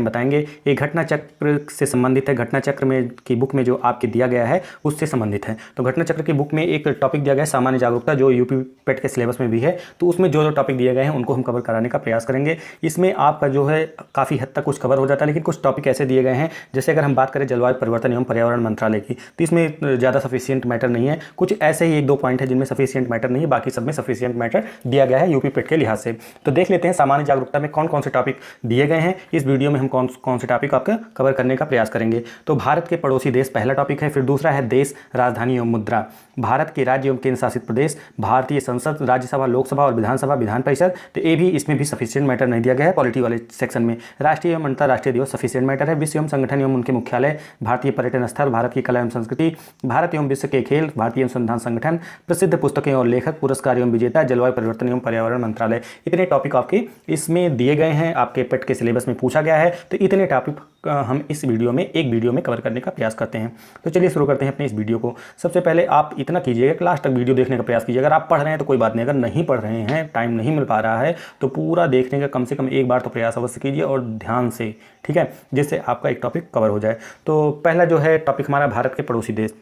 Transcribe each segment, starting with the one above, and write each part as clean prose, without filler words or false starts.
बताएंगे। ये घटना चक्र से संबंधित है, घटना चक्र में की बुक में जो आपके दिया गया है उससे संबंधित है। तो घटना चक्र की बुक में एक टॉपिक दिया गया है सामान्य जागरूकता, जो यूपी पेट के सिलेबस में भी है। तो उसमें जो टॉपिक दिए गए हैं उनको हम कवर कराने का प्रयास करेंगे। इसमें आपका जो है काफ़ी हद तक कुछ कवर हो जाता है, लेकिन कुछ टॉपिक ऐसे दिए गए हैं, जैसे अगर हम बात करें जलवायु परिवर्तन एवं पर्यावरण मंत्रालय की, तो इसमें ज़्यादा सफिशिएंट मैटर नहीं है। कुछ ऐसे ही 1-2 पॉइंट है जिनमें सफिशिएंट मैटर नहीं है, बाकी सब में सफिशिएंट मैटर दिया गया है यूपी पेट के लिहाज से। तो देख लेते हैं सामान्य जागरूकता में कौन कौन से टॉपिक दिए गए हैं। इस वीडियो में हम कौन कौन से टॉपिक आपका कवर करने का प्रयास करेंगे। तो भारत के पड़ोसी देश पहला टॉपिक है, फिर दूसरा है देश, राजधानी एवं मुद्रा, भारत के राज्य एवं केंद्र शासित प्रदेश, भारतीय संसद, राज्यसभा, लोकसभा और विधानसभा, विधान परिषद। तो ये भी इसमें भी सफिशिएंट मैटर नहीं दिया गया है पॉलिटी वाले सेक्शन में। राष्ट्रीय एवं अंतर्राष्ट्रीय दिवस सफिशिएंट मैटर है। विश्व एवं संगठन एवं उनके मुख्यालय, भारतीय पर्यटन स्थल, भारत की कला एवं संस्कृति, भारत एवं विश्व के खेल, भारतीय अनुसंधान संगठन, प्रसिद्ध पुस्तकें और लेखक, पुरस्कार एवं विजेता, जलवायु परिवर्तन एवं पर्यावरण मंत्रालय। इतने टॉपिक आपके इसमें दिए गए हैं, आपके पेट के सिलेबस में पूछा गया है। तो इतने टॉपिक हम इस वीडियो में एक वीडियो में कवर करने का प्रयास करते हैं। तो चलिए शुरू करते हैं अपने इस वीडियो को। सबसे पहले आप इतना कीजिएगा कि लास्ट तक वीडियो देखने का प्रयास कीजिए। अगर आप पढ़ रहे हैं तो कोई बात नहीं, अगर नहीं पढ़ रहे हैं, टाइम नहीं मिल पा रहा है, तो पूरा देखने का कम से कम एक बार तो प्रयास अवश्य कीजिए और ध्यान से, ठीक है, जिससे आपका एक टॉपिक कवर हो जाए। तो पहला जो है टॉपिक हमारा भारत के पड़ोसी देश।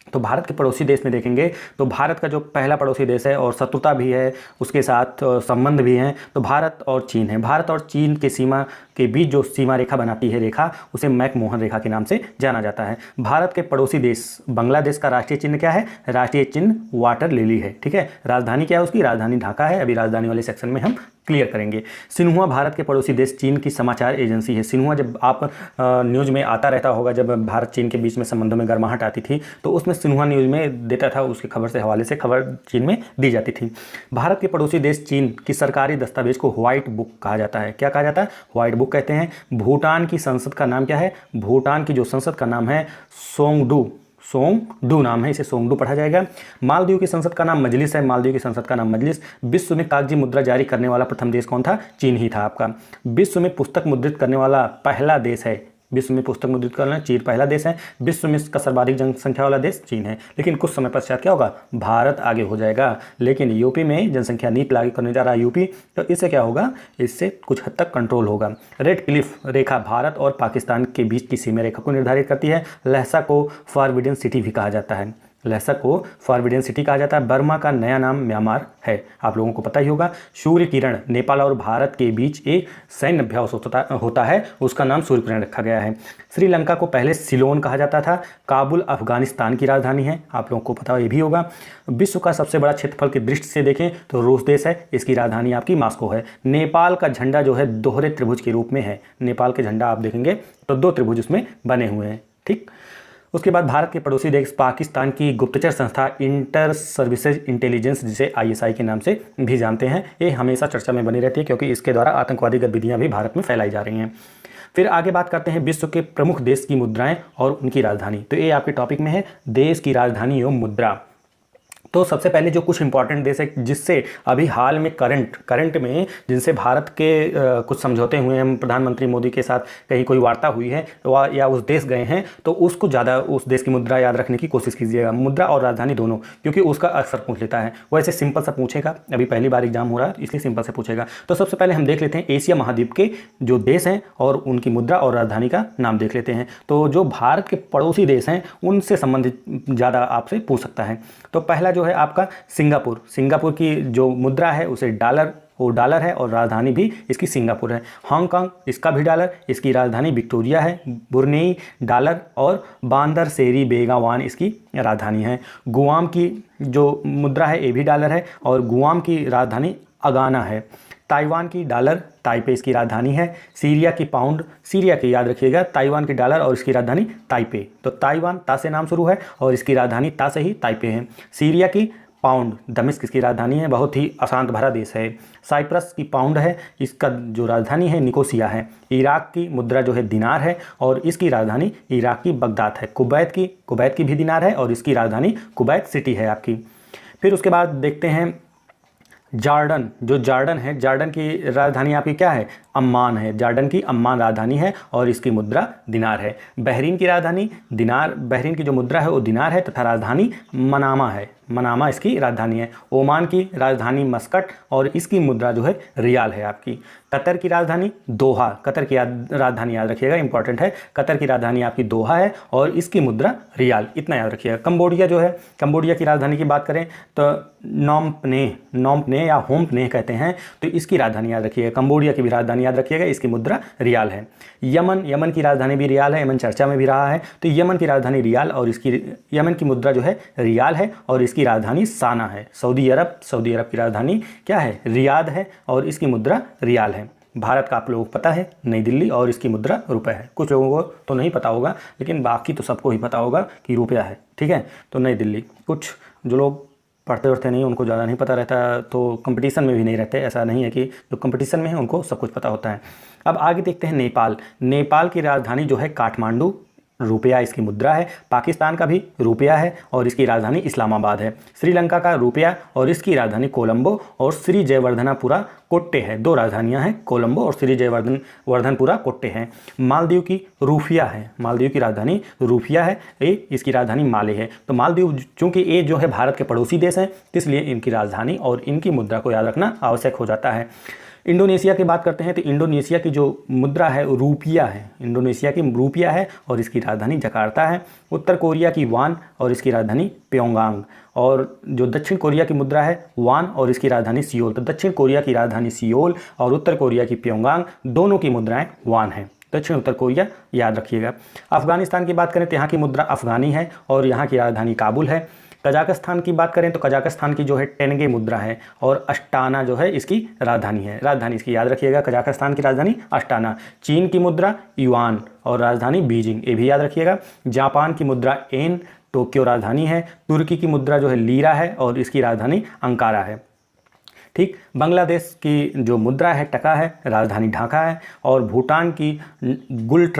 तो भारत के पड़ोसी देश में देखेंगे तो भारत का जो पहला पड़ोसी देश है और शत्रुता भी है, उसके साथ संबंध भी हैं, तो भारत और चीन है। भारत और चीन के सीमा के बीच जो सीमा रेखा बनाती है रेखा, उसे मैकमोहन रेखा के नाम से जाना जाता है। भारत के पड़ोसी देश बांग्लादेश का राष्ट्रीय चिन्ह क्या है? राष्ट्रीय चिन्ह वाटर लिली है, ठीक है। राजधानी क्या है उसकी? राजधानी ढाका है। अभी राजधानी वाले सेक्शन में हम क्लियर करेंगे। सिन्हुआ भारत के पड़ोसी देश चीन की समाचार एजेंसी है। सिन्हुआ जब आप न्यूज़ में आता रहता होगा, जब भारत चीन के बीच में संबंधों में गर्माहट आती थी तो उसमें सिन्हुआ न्यूज़ में देता था, उसकी खबर से हवाले से खबर चीन में दी जाती थी। भारत के पड़ोसी देश चीन की सरकारी दस्तावेज को व्हाइट बुक कहा जाता है। क्या कहा जाता है? व्हाइट बुक कहते हैं। भूटान की संसद का नाम क्या है? भूटान की जो संसद का नाम है सोंगडू नाम है, इसे सोंगडू पढ़ा जाएगा। मालदीव की संसद का नाम मजलिस है। मालदीव की संसद का नाम मजलिस। विश्व में कागजी मुद्रा जारी करने वाला प्रथम देश कौन था? चीन ही था आपका। विश्व में पुस्तक मुद्रित करने वाला पहला देश है, विश्व में पुस्तक मुद्रित करना चीन पहला देश है। विश्व में इसका सर्वाधिक जनसंख्या वाला देश चीन है। लेकिन कुछ समय पश्चात क्या होगा? भारत आगे हो जाएगा। लेकिन यूपी में जनसंख्या नीति लागू करने जा रहा है यूपी, तो इससे क्या होगा? इससे कुछ हद तक कंट्रोल होगा। रेड क्लिफ रेखा भारत और पाकिस्तान के बीच की सीमा रेखा को निर्धारित करती है। लहसा को फॉरबिडन सिटी भी कहा जाता है। लहसा को फॉरबिडन सिटी कहा जाता है। बर्मा का नया नाम म्यांमार है, आप लोगों को पता ही होगा। सूर्य किरण नेपाल और भारत के बीच एक सैन्य अभ्यास होता है, उसका नाम सूर्य किरण रखा गया है। श्रीलंका को पहले सिलोन कहा जाता था। काबुल अफगानिस्तान की राजधानी है, आप लोगों को पता ये भी होगा। विश्व का सबसे बड़ा क्षेत्रफल की दृष्टि से देखें तो रूस देश है, इसकी राजधानी आपकी मॉस्को है। नेपाल का झंडा जो है दोहरे त्रिभुज के रूप में है। नेपाल के झंडा आप देखेंगे तो 2 त्रिभुज उसमें बने हुए हैं, ठीक। उसके बाद भारत के पड़ोसी देश पाकिस्तान की गुप्तचर संस्था इंटर सर्विसेज इंटेलिजेंस, जिसे ISI के नाम से भी जानते हैं, ये हमेशा चर्चा में बनी रहती है क्योंकि इसके द्वारा आतंकवादी गतिविधियां भी भारत में फैलाई जा रही हैं। फिर आगे बात करते हैं विश्व के प्रमुख देश की मुद्राएं और उनकी राजधानी। तो ये आपके टॉपिक में है देश की राजधानी एवं मुद्रा। तो सबसे पहले जो कुछ इंपॉर्टेंट देश है जिससे अभी हाल में करंट में जिनसे भारत के कुछ समझौते हुए हैं, प्रधानमंत्री मोदी के साथ कहीं कोई वार्ता हुई है या उस देश गए हैं, तो उसको ज़्यादा उस देश की मुद्रा याद रखने की कोशिश कीजिएगा, मुद्रा और राजधानी दोनों, क्योंकि उसका अक्सर पूछ लेता है। वैसे सिंपल सा पूछेगा, अभी पहली बार एग्जाम हो रहा है इसलिए सिंपल से पूछेगा। तो सबसे पहले हम देख लेते हैं एशिया महाद्वीप के जो देश हैं और उनकी मुद्रा और राजधानी का नाम देख लेते हैं। तो जो भारत के पड़ोसी देश हैं उनसे संबंधित ज़्यादा आपसे पूछ सकता है। तो पहला जो है आपका सिंगापुर। सिंगापुर की जो मुद्रा है उसे डॉलर है और राजधानी भी इसकी सिंगापुर है। हांगकांग, इसका भी डॉलर, इसकी राजधानी विक्टोरिया है। ब्रुनेई डॉलर और बांदर सेरी बेगावान इसकी राजधानी है। गुआम की जो मुद्रा है ये भी डॉलर है और गुआम की राजधानी अगाना है। ताइवान की डॉलर, ताइपे इसकी राजधानी है। सीरिया की पाउंड, सीरिया की याद रखिएगा, ताइवान की डॉलर और इसकी राजधानी ताइपे। तो ताइवान ता से नाम शुरू है और इसकी राजधानी ता से ही ताइपे है। सीरिया की पाउंड, दमिश्क इसकी राजधानी है, बहुत ही अशांत भरा देश है। साइप्रस की पाउंड है, इसका जो राजधानी है निकोसिया है। इराक की मुद्रा जो है दिनार है और इसकी राजधानी इराक की बगदाद है। कुवैत की भी दिनार है और इसकी राजधानी कुवैत सिटी है आपकी। फिर उसके बाद देखते हैं जॉर्डन। जो जॉर्डन है, जॉर्डन की राजधानी आपकी क्या है? अम्मान है। जॉर्डन की अम्मान राजधानी है और इसकी मुद्रा दिनार है। बहरीन की राजधानी दिनार, बहरीन की जो मुद्रा है वो दिनार है तथा राजधानी मनामा है। मनामा इसकी राजधानी है। ओमान की राजधानी मस्कट और इसकी मुद्रा जो है रियाल है आपकी। कतर की राजधानी दोहा, कतर की राजधानी याद रखिएगा, इंपॉर्टेंट है। कतर की राजधानी आपकी दोहा है और इसकी मुद्रा रियाल, इतना याद रखिएगा। कंबोडिया जो है, कंबोडिया की राजधानी की बात करें तो नॉम्पने या होम्पने कहते हैं, तो इसकी राजधानी याद रखिएगा। कंबोडिया की भी राजधानी याद रखिएगा, इसकी मुद्रा रियाल है। यमन की राजधानी भी रियाल है, यमन चर्चा में भी रहा है, तो यमन की राजधानी रियाल और इसकी यमन की मुद्रा जो है रियाल है और इसकी राजधानी साना है। सऊदी अरब की राजधानी क्या है? रियाद है और इसकी मुद्रा रियाल है। भारत का आप लोगों को पता है नई दिल्ली और इसकी मुद्रा रुपये है। कुछ लोगों को तो नहीं पता होगा, लेकिन बाकी तो सबको ही पता होगा कि रुपया है, ठीक है। तो नई दिल्ली, कुछ जो लोग पढ़ते नहीं उनको ज़्यादा नहीं पता रहता, तो कंपटीशन में भी नहीं रहते। ऐसा नहीं है कि जो कंपटीशन में है उनको सब कुछ पता होता है। अब आगे देखते हैं नेपाल की राजधानी जो है काठमांडू, रुपया इसकी मुद्रा है। पाकिस्तान का भी रुपया है और इसकी राजधानी इस्लामाबाद है। श्रीलंका का रुपया और इसकी राजधानी कोलंबो और श्री जयवर्धनापुरा कोट्टे है। दो राजधानियां हैं, कोलंबो और श्री जयवर्धनपुरा कोट्टे हैं। मालदीव की रूफिया है, मालदीव की राजधानी रूफिया है। इसकी राजधानी माले है। तो मालदीव चूंकि ये जो है भारत के पड़ोसी देश हैं, इसलिए इनकी राजधानी और इनकी मुद्रा को याद रखना आवश्यक हो जाता है। इंडोनेशिया की बात करते हैं तो इंडोनेशिया की जो मुद्रा है रूपिया है, इंडोनेशिया की रूपिया है और इसकी राजधानी जकार्ता है। उत्तर कोरिया की वान और इसकी राजधानी प्योंगयांग। और जो दक्षिण कोरिया की मुद्रा है वान और इसकी राजधानी सियोल। तो दक्षिण कोरिया की राजधानी सियोल और उत्तर कोरिया की प्योंगयांग, दोनों की मुद्राएं वान हैं। दक्षिण उत्तर कोरिया याद रखिएगा। अफगानिस्तान की बात करें तो यहाँ की मुद्रा अफगानी है और यहाँ की राजधानी काबुल है। कजाकिस्तान की बात करें तो कजाकिस्तान की जो है टेनगे मुद्रा है और अष्टाना जो है इसकी राजधानी है। राजधानी इसकी याद रखिएगा, कजाकिस्तान की राजधानी अष्टाना। चीन की मुद्रा युआन और राजधानी बीजिंग, ये भी याद रखिएगा। जापान की मुद्रा एन, टोक्यो राजधानी है। तुर्की की मुद्रा जो है लीरा है और इसकी राजधानी अंकारा है। ठीक, बांग्लादेश की जो मुद्रा है टका है, राजधानी ढाका है। और भूटान की नुगुल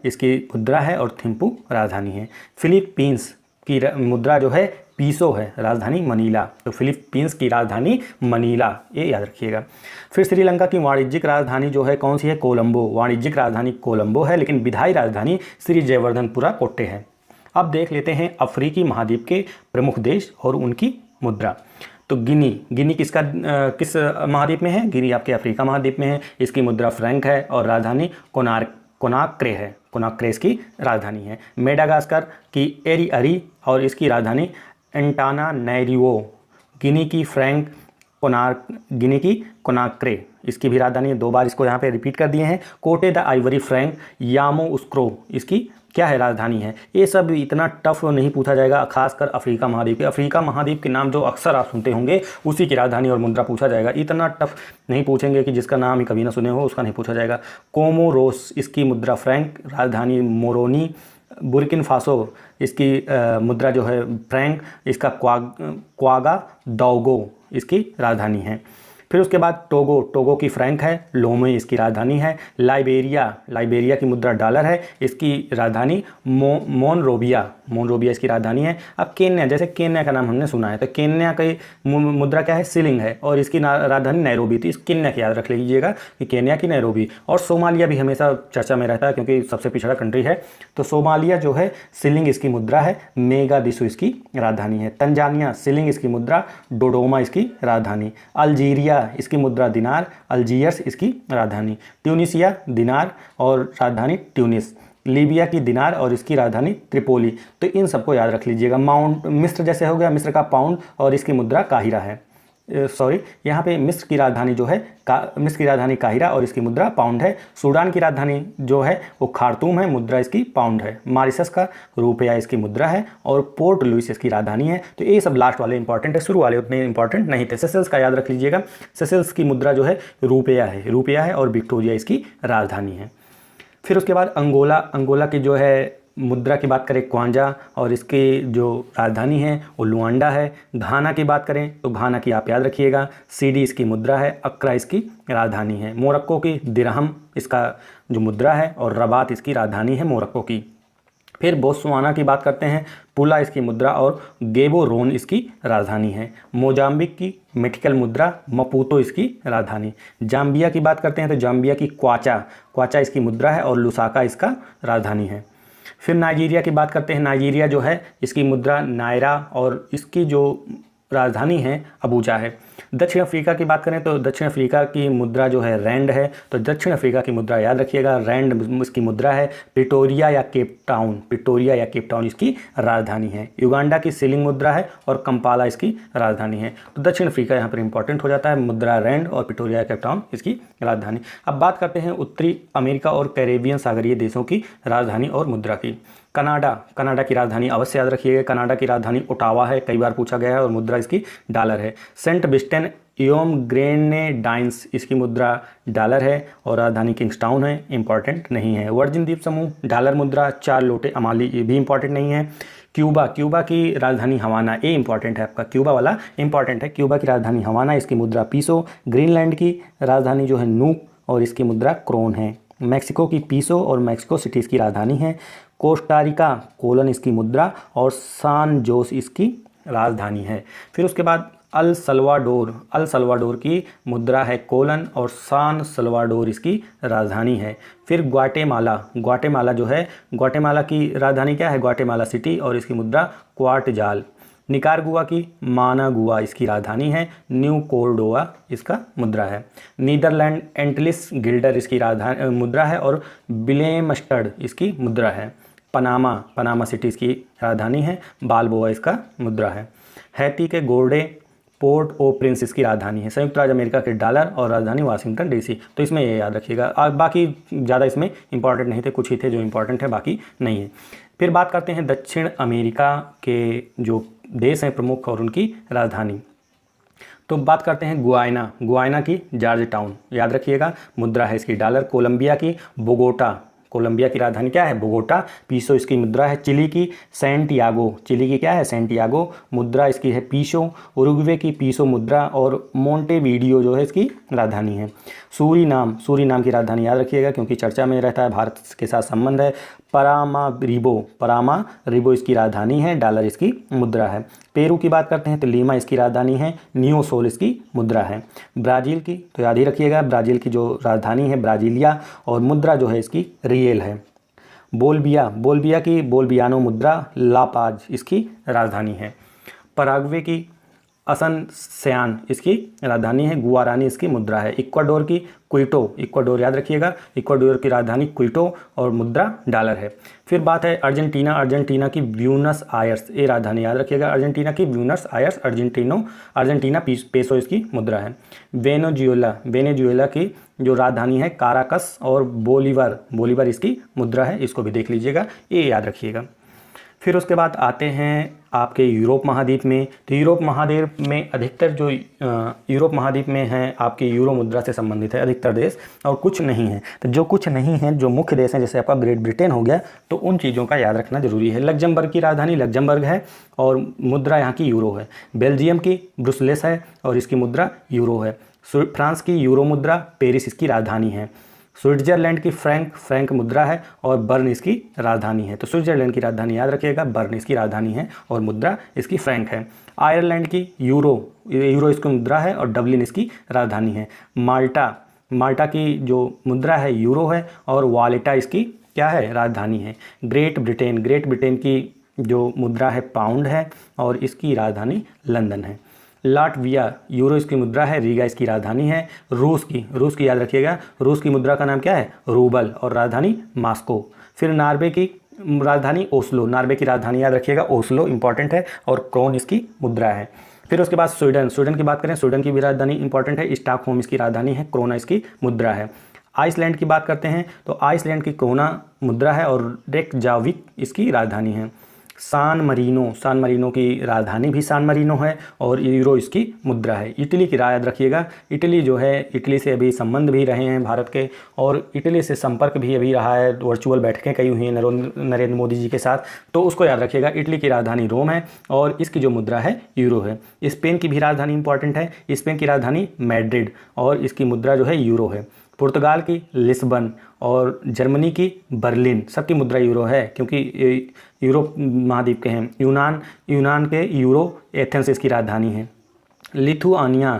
इसकी मुद्रा है और थिम्पू राजधानी है। फिलीपींस की मुद्रा जो है पीसो है, राजधानी मनीला। तो फिलीपींस की राजधानी मनीला, ये याद रखिएगा। फिर श्रीलंका की वाणिज्यिक राजधानी जो है कौन सी है? कोलंबो। वाणिज्यिक राजधानी कोलंबो है, लेकिन विधायी राजधानी श्री जयवर्धनपुरा कोट्टे है। अब देख लेते हैं अफ्रीकी महाद्वीप के प्रमुख देश और उनकी मुद्रा। तो गिनी किस महाद्वीप में है? गिनी आपके अफ्रीका महाद्वीप में है। इसकी मुद्रा फ्रैंक है और राजधानी कोनाक्रे है, कोनाक्रे इसकी राजधानी है। मेडागास्कर की एरी और इसकी राजधानी एंटानानैरिवो। गिनी की कोनाक्रे इसकी भी राजधानी है। दो बार इसको यहाँ पे रिपीट कर दिए हैं। कोटे द आइवरी फ्रैंक यामोउस्क्रो इसकी क्या है? राजधानी है। ये सब इतना टफ नहीं पूछा जाएगा, खासकर अफ्रीका महाद्वीप के। अफ्रीका महाद्वीप के नाम जो अक्सर आप सुनते होंगे उसी की राजधानी और मुद्रा पूछा जाएगा। इतना टफ नहीं पूछेंगे कि जिसका नाम ही कभी ना सुने हो, उसका नहीं पूछा जाएगा। कोमोरोस इसकी मुद्रा फ्रैंक, राजधानी मोरोनी। बुर्किन फासो इसकी मुद्रा जो है फ्रैंक, इसका क्वागा डोगो इसकी राजधानी है। फिर उसके बाद टोगो की फ्रैंक है, लोमे इसकी राजधानी है। लाइबेरिया की मुद्रा डॉलर है, इसकी राजधानी मोनरोबिया इसकी राजधानी है। अब केन्या, जैसे केन्या का नाम हमने सुना है, तो केन्या की मुद्रा क्या है? शिलिंग है और इसकी राजधानी नैरोबी। तो इस केन्या की याद रख लीजिएगा कि केन्या की नैरोबी। और सोमालिया भी हमेशा चर्चा में रहता है क्योंकि सबसे पिछड़ा कंट्री है। तो सोमालिया जो है शिलिंग इसकी मुद्रा है, मेगादिसु इसकी राजधानी है। तंजानिया शिलिंग इसकी मुद्रा, डोडोमा इसकी राजधानी। अल्जीरिया इसकी मुद्रा दिनार, अल्जीयर्स इसकी राजधानी। ट्यूनिसिया दिनार और राजधानी ट्यूनिस। लीबिया की दिनार और इसकी राजधानी त्रिपोली। तो इन सबको याद रख लीजिएगा। मिस्र जैसे हो गया, मिस्र का पाउंड और इसकी मुद्रा काहिरा है। यहाँ पे मिस्र की राजधानी जो है मिस्र की राजधानी काहिरा और इसकी मुद्रा पाउंड है। सूडान की राजधानी जो है वो खार्तूम है, मुद्रा इसकी पाउंड है। मॉरिशस का रुपया इसकी मुद्रा है और पोर्ट लुइस इसकी राजधानी है। तो ये सब लास्ट वाले इंपॉर्टेंट है, शुरू वाले उतने इंपॉर्टेंट नहीं थे। सेशेल्स का याद रख लीजिएगा, सेशेल्स की मुद्रा जो है रुपया है और विक्टोरिया इसकी राजधानी है। फिर उसके बाद अंगोला की जो है मुद्रा की बात करें क्वांजा और इसकी जो राजधानी है वो लुआंडा है। घाना की बात करें तो घाना की आप याद रखिएगा, सीडी इसकी मुद्रा है, अक्रा इसकी राजधानी है। मोरक्को की दिरहम इसका जो मुद्रा है और रबात इसकी राजधानी है मोरक्को की। फिर बोत्सवाना की बात करते हैं, पुला इसकी मुद्रा और गेबोरोन इसकी राजधानी है। मोजाम्बिक की मेटिकल मुद्रा, मपूतो इसकी राजधानी। जाम्बिया की बात करते हैं तो जाम्बिया की क्वाचा इसकी मुद्रा है और लुसाका इसका राजधानी है। फिर नाइजीरिया की बात करते हैं। नाइजीरिया जो है इसकी मुद्रा नायरा और इसकी जो राजधानी है अबूजा है। दक्षिण अफ्रीका की बात करें तो दक्षिण अफ्रीका की मुद्रा जो है रैंड है। तो दक्षिण अफ्रीका की मुद्रा याद रखिएगा, रैंड इसकी मुद्रा है। प्रिटोरिया या केप टाउन, प्रिटोरिया या केप टाउन इसकी राजधानी है। युगांडा की सिलिंग मुद्रा है और कंपाला इसकी राजधानी है। तो दक्षिण अफ्रीका यहाँ पर इंपॉर्टेंट हो जाता है, मुद्रा रैंड और प्रिटोरिया या केप टाउन इसकी राजधानी। अब बात करते हैं उत्तरी अमेरिका और कैरेबियन सागरीय देशों की राजधानी और मुद्रा की। कनाडा, कनाडा की राजधानी अवश्य याद रखिएगा, कनाडा की राजधानी ओटावा है, कई बार पूछा गया है और मुद्रा इसकी डॉलर है। सेंट विंसेंट एवं ग्रेनेडाइंस इसकी मुद्रा डॉलर है और राजधानी किंग्सटाउन है, इंपॉर्टेंट नहीं है। वर्जिन द्वीप समूह डॉलर मुद्रा, 4 लोटे अमाली, ये भी इंपॉर्टेंट नहीं है। क्यूबा, क्यूबा की राजधानी हवाना, ये इंपॉर्टेंट है आपका, क्यूबा वाला इंपॉर्टेंट है। क्यूबा की राजधानी हवाना, इसकी मुद्रा पीसो। ग्रीनलैंड की राजधानी जो है नूक और इसकी मुद्रा क्रोन है। मैक्सिको की पीसो और मैक्सिको सिटी इसकी राजधानी है। कोस्टारिका कोलन इसकी मुद्रा और सान जोस इसकी राजधानी है। फिर उसके बाद अल सल्वाडोर, अल सल्वाडोर की मुद्रा है कोलन और सान सल्वाडोर इसकी राजधानी है। फिर ग्वाटेमाला, ग्वाटेमाला जो है, ग्वाटेमाला की राजधानी क्या है, ग्वाटेमाला सिटी और इसकी मुद्रा क्वाटजाल। निकारागुआ की मानागुआ इसकी राजधानी है। न्यू कोर्डोवा इसका मुद्रा है। नीदरलैंड एंटिलिस गिल्डर इसकी राजधानी मुद्रा है और बिलेमस्टड इसकी मुद्रा है। पनामा, पनामा सिटी इसकी राजधानी है। बालबोआ इसका मुद्रा है। हैती के गोर्डे पोर्ट ओ प्रिंस इसकी राजधानी है। संयुक्त राज्य अमेरिका के डॉलर और राजधानी वाशिंगटन डीसी। तो इसमें ये याद रखिएगा। बाकी ज़्यादा इसमें इंपॉर्टेंट नहीं थे, कुछ ही थे जो इंपॉर्टेंट है, बाकी नहीं है। फिर बात करते हैं दक्षिण अमेरिका के जो देश हैं प्रमुख और उनकी राजधानी। तो बात करते हैं गुआना, गुआना की जॉर्ज टाउन याद रखिएगा, मुद्रा है इसकी डॉलर। कोलंबिया की बोगोटा, कोलंबिया की राजधानी क्या है, बोगोटा, पीसो इसकी मुद्रा है। चिली की सैंटियागो, चिली की क्या है, सैंटियागो, मुद्रा इसकी है पीसो। उरुग्वे की पीसो मुद्रा और मोंटेवीडियो जो है इसकी राजधानी है। सूरीनाम, सूरीनाम की राजधानी याद रखिएगा क्योंकि चर्चा में रहता है, भारत के साथ संबंध है। परामारिबो, परामारिबो इसकी राजधानी है, डॉलर इसकी मुद्रा है। पेरू की बात करते हैं तो लीमा इसकी राजधानी है। नियो सोल इसकी मुद्रा है। ब्राज़ील की तो याद ही रखिएगा, ब्राज़ील की जो राजधानी है ब्राज़ीलिया और मुद्रा जो है इसकी रियल है। बोल्बिया, बोल्बिया की बोल्बियानो मुद्रा लापाज इसकी राजधानी है। पराग्वे की असनसियान इसकी राजधानी है। गुआरानी इसकी मुद्रा है। इक्वाडोर की क्विटो, इक्वाडोर याद रखिएगा, इक्वाडोर की राजधानी क्विटो और मुद्रा डॉलर है। फिर बात है अर्जेंटीना, अर्जेंटीना की ब्यूनस आयर्स, ये राजधानी याद रखिएगा, अर्जेंटीना की ब्यूनस आयर्स, अर्जेंटीना पेसो इसकी मुद्रा है। वेनेजुएला, वेनेजुएला की जो राजधानी है काराकस और बोलीवर, बोलीवर इसकी मुद्रा है, इसको भी देख लीजिएगा, ये याद रखिएगा। फिर उसके बाद आते हैं आपके यूरोप महाद्वीप में। तो यूरोप महाद्वीप में अधिकतर जो यूरोप महाद्वीप में हैं आपके यूरो मुद्रा से संबंधित है अधिकतर देश, और कुछ नहीं है। तो जो कुछ नहीं है, जो मुख्य देश हैं जैसे आपका ग्रेट ब्रिटेन हो गया, तो उन चीज़ों का याद रखना जरूरी है। लग्जमबर्ग की राजधानी लग्जमबर्ग है और मुद्रा यहाँ की यूरो है। बेल्जियम की ब्रुसेल्स है और इसकी मुद्रा यूरो है। फ्रांस की यूरो मुद्रा, पेरिस इसकी राजधानी है। स्विट्जरलैंड की फ्रैंक मुद्रा है और बर्न इसकी राजधानी है। तो स्विट्जरलैंड की राजधानी याद रखिएगा, बर्न इसकी राजधानी है और मुद्रा इसकी फ्रैंक है। आयरलैंड की यूरो इसकी मुद्रा है और डबलिन इसकी राजधानी है। माल्टा की जो मुद्रा है यूरो है और वालेटा इसकी क्या है, राजधानी है। ग्रेट ब्रिटेन की जो मुद्रा है पाउंड है और इसकी राजधानी लंदन है। लाटविया, यूरो इसकी मुद्रा है, रीगा इसकी राजधानी है। रूस की याद रखिएगा, रूस की मुद्रा का नाम क्या है, रूबल और राजधानी मॉस्को। फिर नॉर्वे की राजधानी ओस्लो, नॉर्वे की राजधानी याद रखिएगा ओस्लो, इंपॉर्टेंट है और क्रोन इसकी मुद्रा है। फिर उसके बाद स्वीडन की बात करें, स्वीडन की भी राजधानी इंपॉर्टेंट है, स्टॉकहोम इसकी राजधानी है, क्रोना इसकी मुद्रा है। आइसलैंड की बात करते हैं तो आइसलैंड की क्रोना मुद्रा है और रेकजाविक इसकी राजधानी है। सान मरीनो की राजधानी भी सान मरीनो है और यूरो इसकी मुद्रा है। इटली की याद रखिएगा, इटली जो है, इटली से अभी संबंध भी रहे हैं भारत के और इटली से संपर्क भी अभी रहा है, वर्चुअल बैठकें कई हुई हैं नरेंद्र मोदी जी के साथ, तो उसको याद रखिएगा। इटली की राजधानी रोम है और इसकी जो मुद्रा है यूरो है। स्पेन की भी राजधानी इंपॉर्टेंट है, स्पेन की राजधानी मैड्रिड और इसकी मुद्रा जो है यूरो है। पुर्तगाल की लिस्बन और जर्मनी की बर्लिन, सबकी मुद्रा यूरो है क्योंकि यूरोप महाद्वीप के हैं। यूनान के यूरो एथेंस इसकी राजधानी है। लिथुआनिया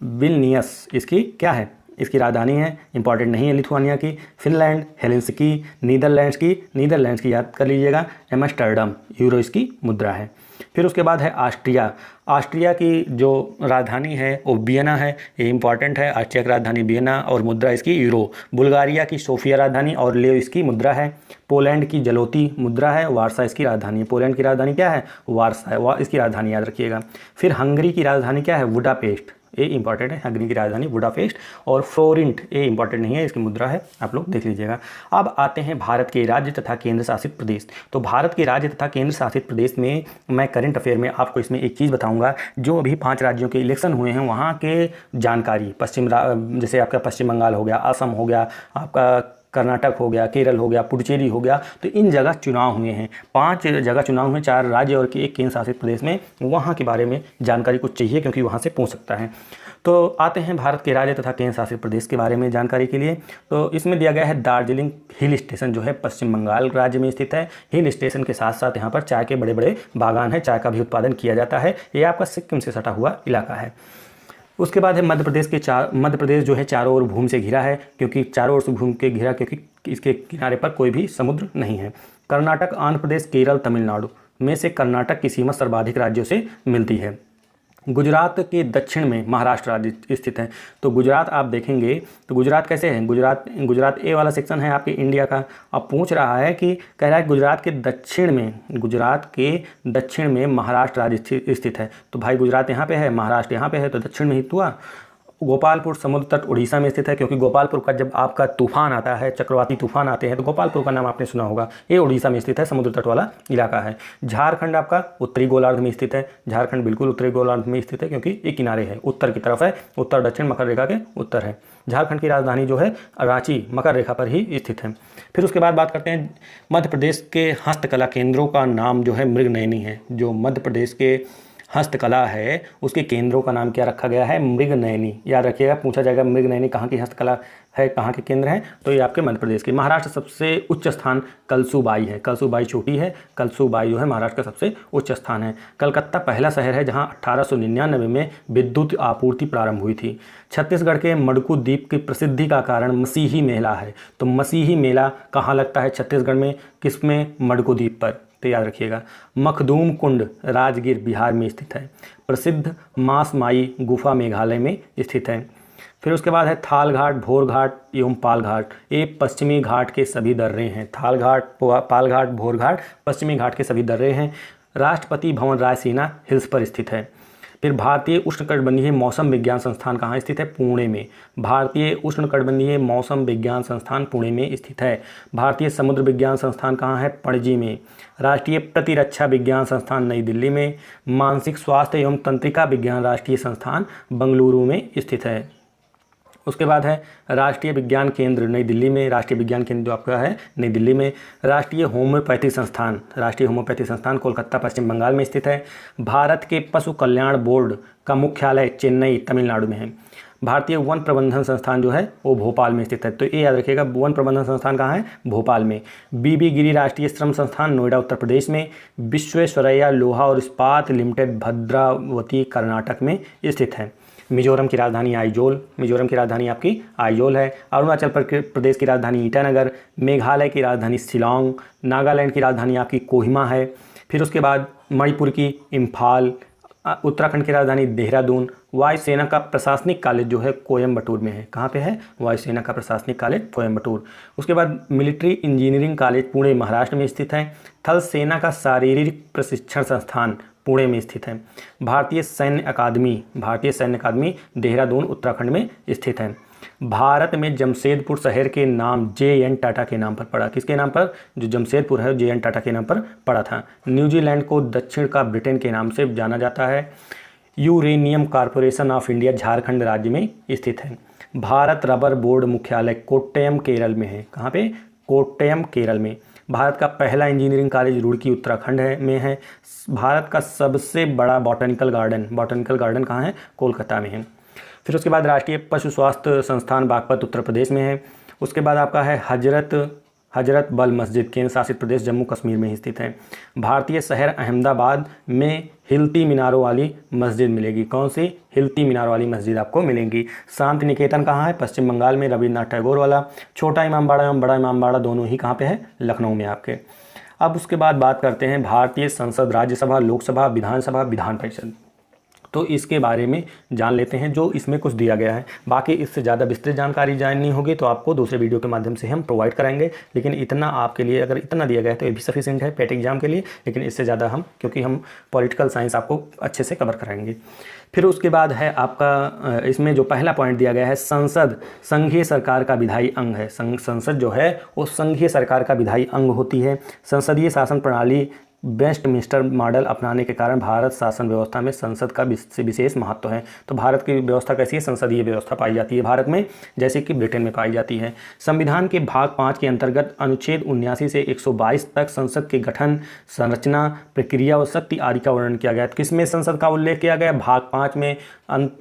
विल्नियस इसकी क्या है, इसकी राजधानी है, इंपॉर्टेंट नहीं है लिथुआनिया की। फिनलैंड, हेलेंसिकी। नीदरलैंड्स की याद कर लीजिएगा, एम्स्टर्डम, यूरो इसकी मुद्रा है। फिर उसके बाद है ऑस्ट्रिया। ऑस्ट्रिया की जो राजधानी है वो वियना है, ये इंपॉर्टेंट है। ऑस्ट्रिया की राजधानी वियना और मुद्रा इसकी यूरो। बुल्गारिया की सोफिया राजधानी और लेव इसकी मुद्रा है। पोलैंड की जलोती मुद्रा है, वारसा इसकी राजधानी है। पोलैंड की राजधानी क्या है? वारसा है, इसकी राजधानी याद रखिएगा। फिर हंगरी की राजधानी क्या है? बुडापेस्ट, ये इंपॉर्टेंट है। हंगरी की राजधानी बुडापेस्ट। और फ्लोरेंट, ये इंपॉर्टेंट नहीं है, इसकी मुद्रा है, आप लोग देख लीजिएगा। अब आते हैं भारत के राज्य तथा केंद्र शासित प्रदेश। तो भारत के राज्य तथा केंद्र शासित प्रदेश में मैं करंट अफेयर में आपको इसमें एक चीज़ बताऊंगा, जो अभी 5 राज्यों के इलेक्शन हुए हैं वहाँ के जानकारी। जैसे आपका पश्चिम बंगाल हो गया, असम हो गया, आपका कर्नाटक हो गया, केरल हो गया, पुडुचेरी हो गया, तो इन जगह चुनाव हुए हैं। 5 जगह चुनाव हुए, 4 राज्य और एक केंद्र शासित प्रदेश में। वहाँ के बारे में जानकारी कुछ चाहिए क्योंकि वहाँ से पूछ सकता है। तो आते हैं भारत के राज्य तथा केंद्र शासित प्रदेश के बारे में जानकारी के लिए। तो इसमें दिया गया है दार्जिलिंग हिल स्टेशन जो है पश्चिम बंगाल राज्य में स्थित है। हिल स्टेशन के साथ साथ यहाँ पर चाय के बड़े बड़े बागान हैं, चाय का भी उत्पादन किया जाता है। ये आपका सिक्किम से सटा हुआ इलाका है। उसके बाद है मध्य प्रदेश जो है चारों ओर भूमि से घिरा है, क्योंकि चारों ओर से भूमि के घिरा क्योंकि इसके किनारे पर कोई भी समुद्र नहीं है। कर्नाटक, आंध्र प्रदेश, केरल, तमिलनाडु में से कर्नाटक की सीमा सर्वाधिक राज्यों से मिलती है। गुजरात के दक्षिण में महाराष्ट्र राज्य स्थित है। तो गुजरात आप देखेंगे तो गुजरात कैसे है? गुजरात ए वाला सेक्शन है आपके इंडिया का। अब पूछ रहा है कि कह रहा है गुजरात के दक्षिण में महाराष्ट्र राज्य स्थित है। तो भाई गुजरात यहाँ पे है, महाराष्ट्र यहाँ पे है, तो दक्षिण में ही हुआ। गोपालपुर समुद्र तट उड़ीसा में स्थित है, क्योंकि गोपालपुर का जब आपका तूफान आता है, चक्रवाती तूफान आते हैं, तो गोपालपुर का नाम आपने सुना होगा। ये उड़ीसा में स्थित है, समुद्र तट वाला इलाका है। झारखंड आपका उत्तरी गोलार्ध में स्थित है। झारखंड बिल्कुल उत्तरी गोलार्ध में स्थित है क्योंकि ये किनारे है, उत्तर की तरफ है, उत्तर दक्षिण मकर रेखा के उत्तर है। झारखंड की राजधानी जो है रांची मकर रेखा पर ही स्थित है। फिर उसके बाद बात करते हैं मध्य प्रदेश के हस्तकला केंद्रों का नाम जो है मृगनयनी है। जो मध्य प्रदेश के हस्तकला है उसके केंद्रों का नाम क्या रखा गया है? मृगनयनी। याद रखिएगा, पूछा जाएगा मृगनयनी कहाँ की हस्तकला है, कहाँ के केंद्र हैं, तो ये आपके मध्य प्रदेश के। महाराष्ट्र सबसे उच्च स्थान कलसूबाई है। कलसूबाई छोटी है, कलसूबाई जो है महाराष्ट्र का सबसे उच्च स्थान है। कलकत्ता पहला शहर है जहाँ 1899 में विद्युत आपूर्ति प्रारंभ हुई थी। छत्तीसगढ़ के मड़कू द्वीप की प्रसिद्धि का कारण मसीही मेला है। तो मसीही मेला कहाँ लगता है छत्तीसगढ़ में? किसमें? मड़कू द्वीप पर, तो याद रखिएगा। मखदूम कुंड राजगीर बिहार में स्थित है। प्रसिद्ध मासमाई गुफा मेघालय में स्थित है। फिर उसके बाद है थाल घाट, भोर घाट एवं पाल घाट। ये पश्चिमी घाट के सभी दर्रे हैं। थाल घाट, पाल घाट, भोर घाट पश्चिमी घाट के सभी दर्रे हैं। राष्ट्रपति भवन रायसीना हिल्स पर स्थित है। फिर भारतीय उष्णकटिबंधीय मौसम विज्ञान संस्थान कहाँ स्थित है? पुणे में। भारतीय उष्णकटिबंधीय मौसम विज्ञान संस्थान पुणे में स्थित है। भारतीय समुद्र विज्ञान संस्थान कहाँ है? पणजी में। राष्ट्रीय प्रतिरक्षा विज्ञान संस्थान नई दिल्ली में। मानसिक स्वास्थ्य एवं तंत्रिका विज्ञान राष्ट्रीय संस्थान बेंगलुरु में स्थित है। उसके बाद है राष्ट्रीय विज्ञान केंद्र नई दिल्ली में। राष्ट्रीय विज्ञान केंद्र जो आपका है नई दिल्ली में। राष्ट्रीय होम्योपैथी संस्थान कोलकाता पश्चिम बंगाल में स्थित है। भारत के पशु कल्याण बोर्ड का मुख्यालय चेन्नई तमिलनाडु में है। भारतीय वन प्रबंधन संस्थान जो है वो भोपाल में स्थित है। तो ये याद रखिएगा, वन प्रबंधन संस्थान कहाँ है? भोपाल में। बीबी गिरी राष्ट्रीय श्रम संस्थान नोएडा उत्तर प्रदेश में। विश्वेश्वरैया लोहा और इस्पात लिमिटेड भद्रावती कर्नाटक में स्थित है। मिजोरम की राजधानी आइजोल, मिजोरम की राजधानी आपकी आइजोल है। अरुणाचल प्रदेश की राजधानी ईटानगर। मेघालय की राजधानी शिलांग। नागालैंड की राजधानी आपकी कोहिमा है। फिर उसके बाद मणिपुर की इम्फाल। उत्तराखंड की राजधानी देहरादून। वायुसेना का प्रशासनिक कॉलेज जो है कोयम्बटूर में है। कहाँ पे है? वायुसेना का प्रशासनिक कॉलेज कोयम्बटूर। उसके बाद military engineering college Pune Maharashtra में स्थित है। थल सेना का शारीरिक प्रशिक्षण संस्थान पुणे में स्थित है। भारतीय सैन्य अकादमी देहरादून उत्तराखंड में स्थित है। भारत में जमशेदपुर शहर के नाम JN टाटा के नाम पर पड़ा। किसके नाम पर? जो जमशेदपुर है JN टाटा के नाम पर पड़ा था। न्यूजीलैंड को दक्षिण का ब्रिटेन के नाम से जाना जाता है। Uranium corporation of India Jharkhand राज्य में स्थित है। भारत रबर बोर्ड मुख्यालय कोट्टयम केरल में है। कहाँ पे? कोट्टयम केरल में। भारत का पहला इंजीनियरिंग कॉलेज रुड़की उत्तराखंड में है। भारत का सबसे बड़ा बॉटनिकल गार्डन कहाँ है? कोलकाता में है। फिर उसके बाद राष्ट्रीय पशु स्वास्थ्य संस्थान बागपत उत्तर प्रदेश में है। उसके बाद आपका है हजरत बल मस्जिद केंद्र शासित प्रदेश जम्मू कश्मीर में स्थित है। भारतीय शहर अहमदाबाद में हिलती मीनारों वाली मस्जिद मिलेगी। कौन सी? हिलती मीनार वाली मस्जिद आपको मिलेंगी। शांति निकेतन कहाँ है? पश्चिम बंगाल में, रविन्द्रनाथ टैगोर वाला। छोटा इमामबाड़ा एवं बड़ा इमामबाड़ा दोनों ही कहाँ पे है? लखनऊ में आपके। अब उसके बाद बात करते हैं भारतीय संसद, राज्यसभा, लोकसभा, विधानसभा, विधान परिषद। तो इसके बारे में जान लेते हैं जो इसमें कुछ दिया गया है। बाकी इससे ज़्यादा विस्तृत जानकारी जाननी होगी तो आपको दूसरे वीडियो के माध्यम से हम प्रोवाइड कराएंगे, लेकिन इतना आपके लिए अगर इतना दिया गया है तो ये भी सफिशिएंट है पेट एग्जाम के लिए। लेकिन इससे ज़्यादा क्योंकि हम पॉलिटिकल साइंस आपको अच्छे से कवर कराएंगे। फिर उसके बाद है आपका इसमें जो पहला पॉइंट दिया गया है, संसद संघीय सरकार का विधायी अंग है। संसद जो है वो संघीय सरकार का विधायी अंग होती है। संसदीय शासन प्रणाली वेस्टमिंस्टर मॉडल अपनाने के कारण भारत शासन व्यवस्था में संसद का विशेष महत्व है। तो भारत की व्यवस्था कैसी है? संसदीय व्यवस्था पाई जाती है भारत में, जैसे कि ब्रिटेन में पाई जाती है। संविधान के भाग 5 के अंतर्गत अनुच्छेद 79 से 122 तक संसद के गठन, संरचना, प्रक्रिया और शक्ति आदि का वर्णन किया गया। किसमें संसद का उल्लेख किया गया? भाग 5 में।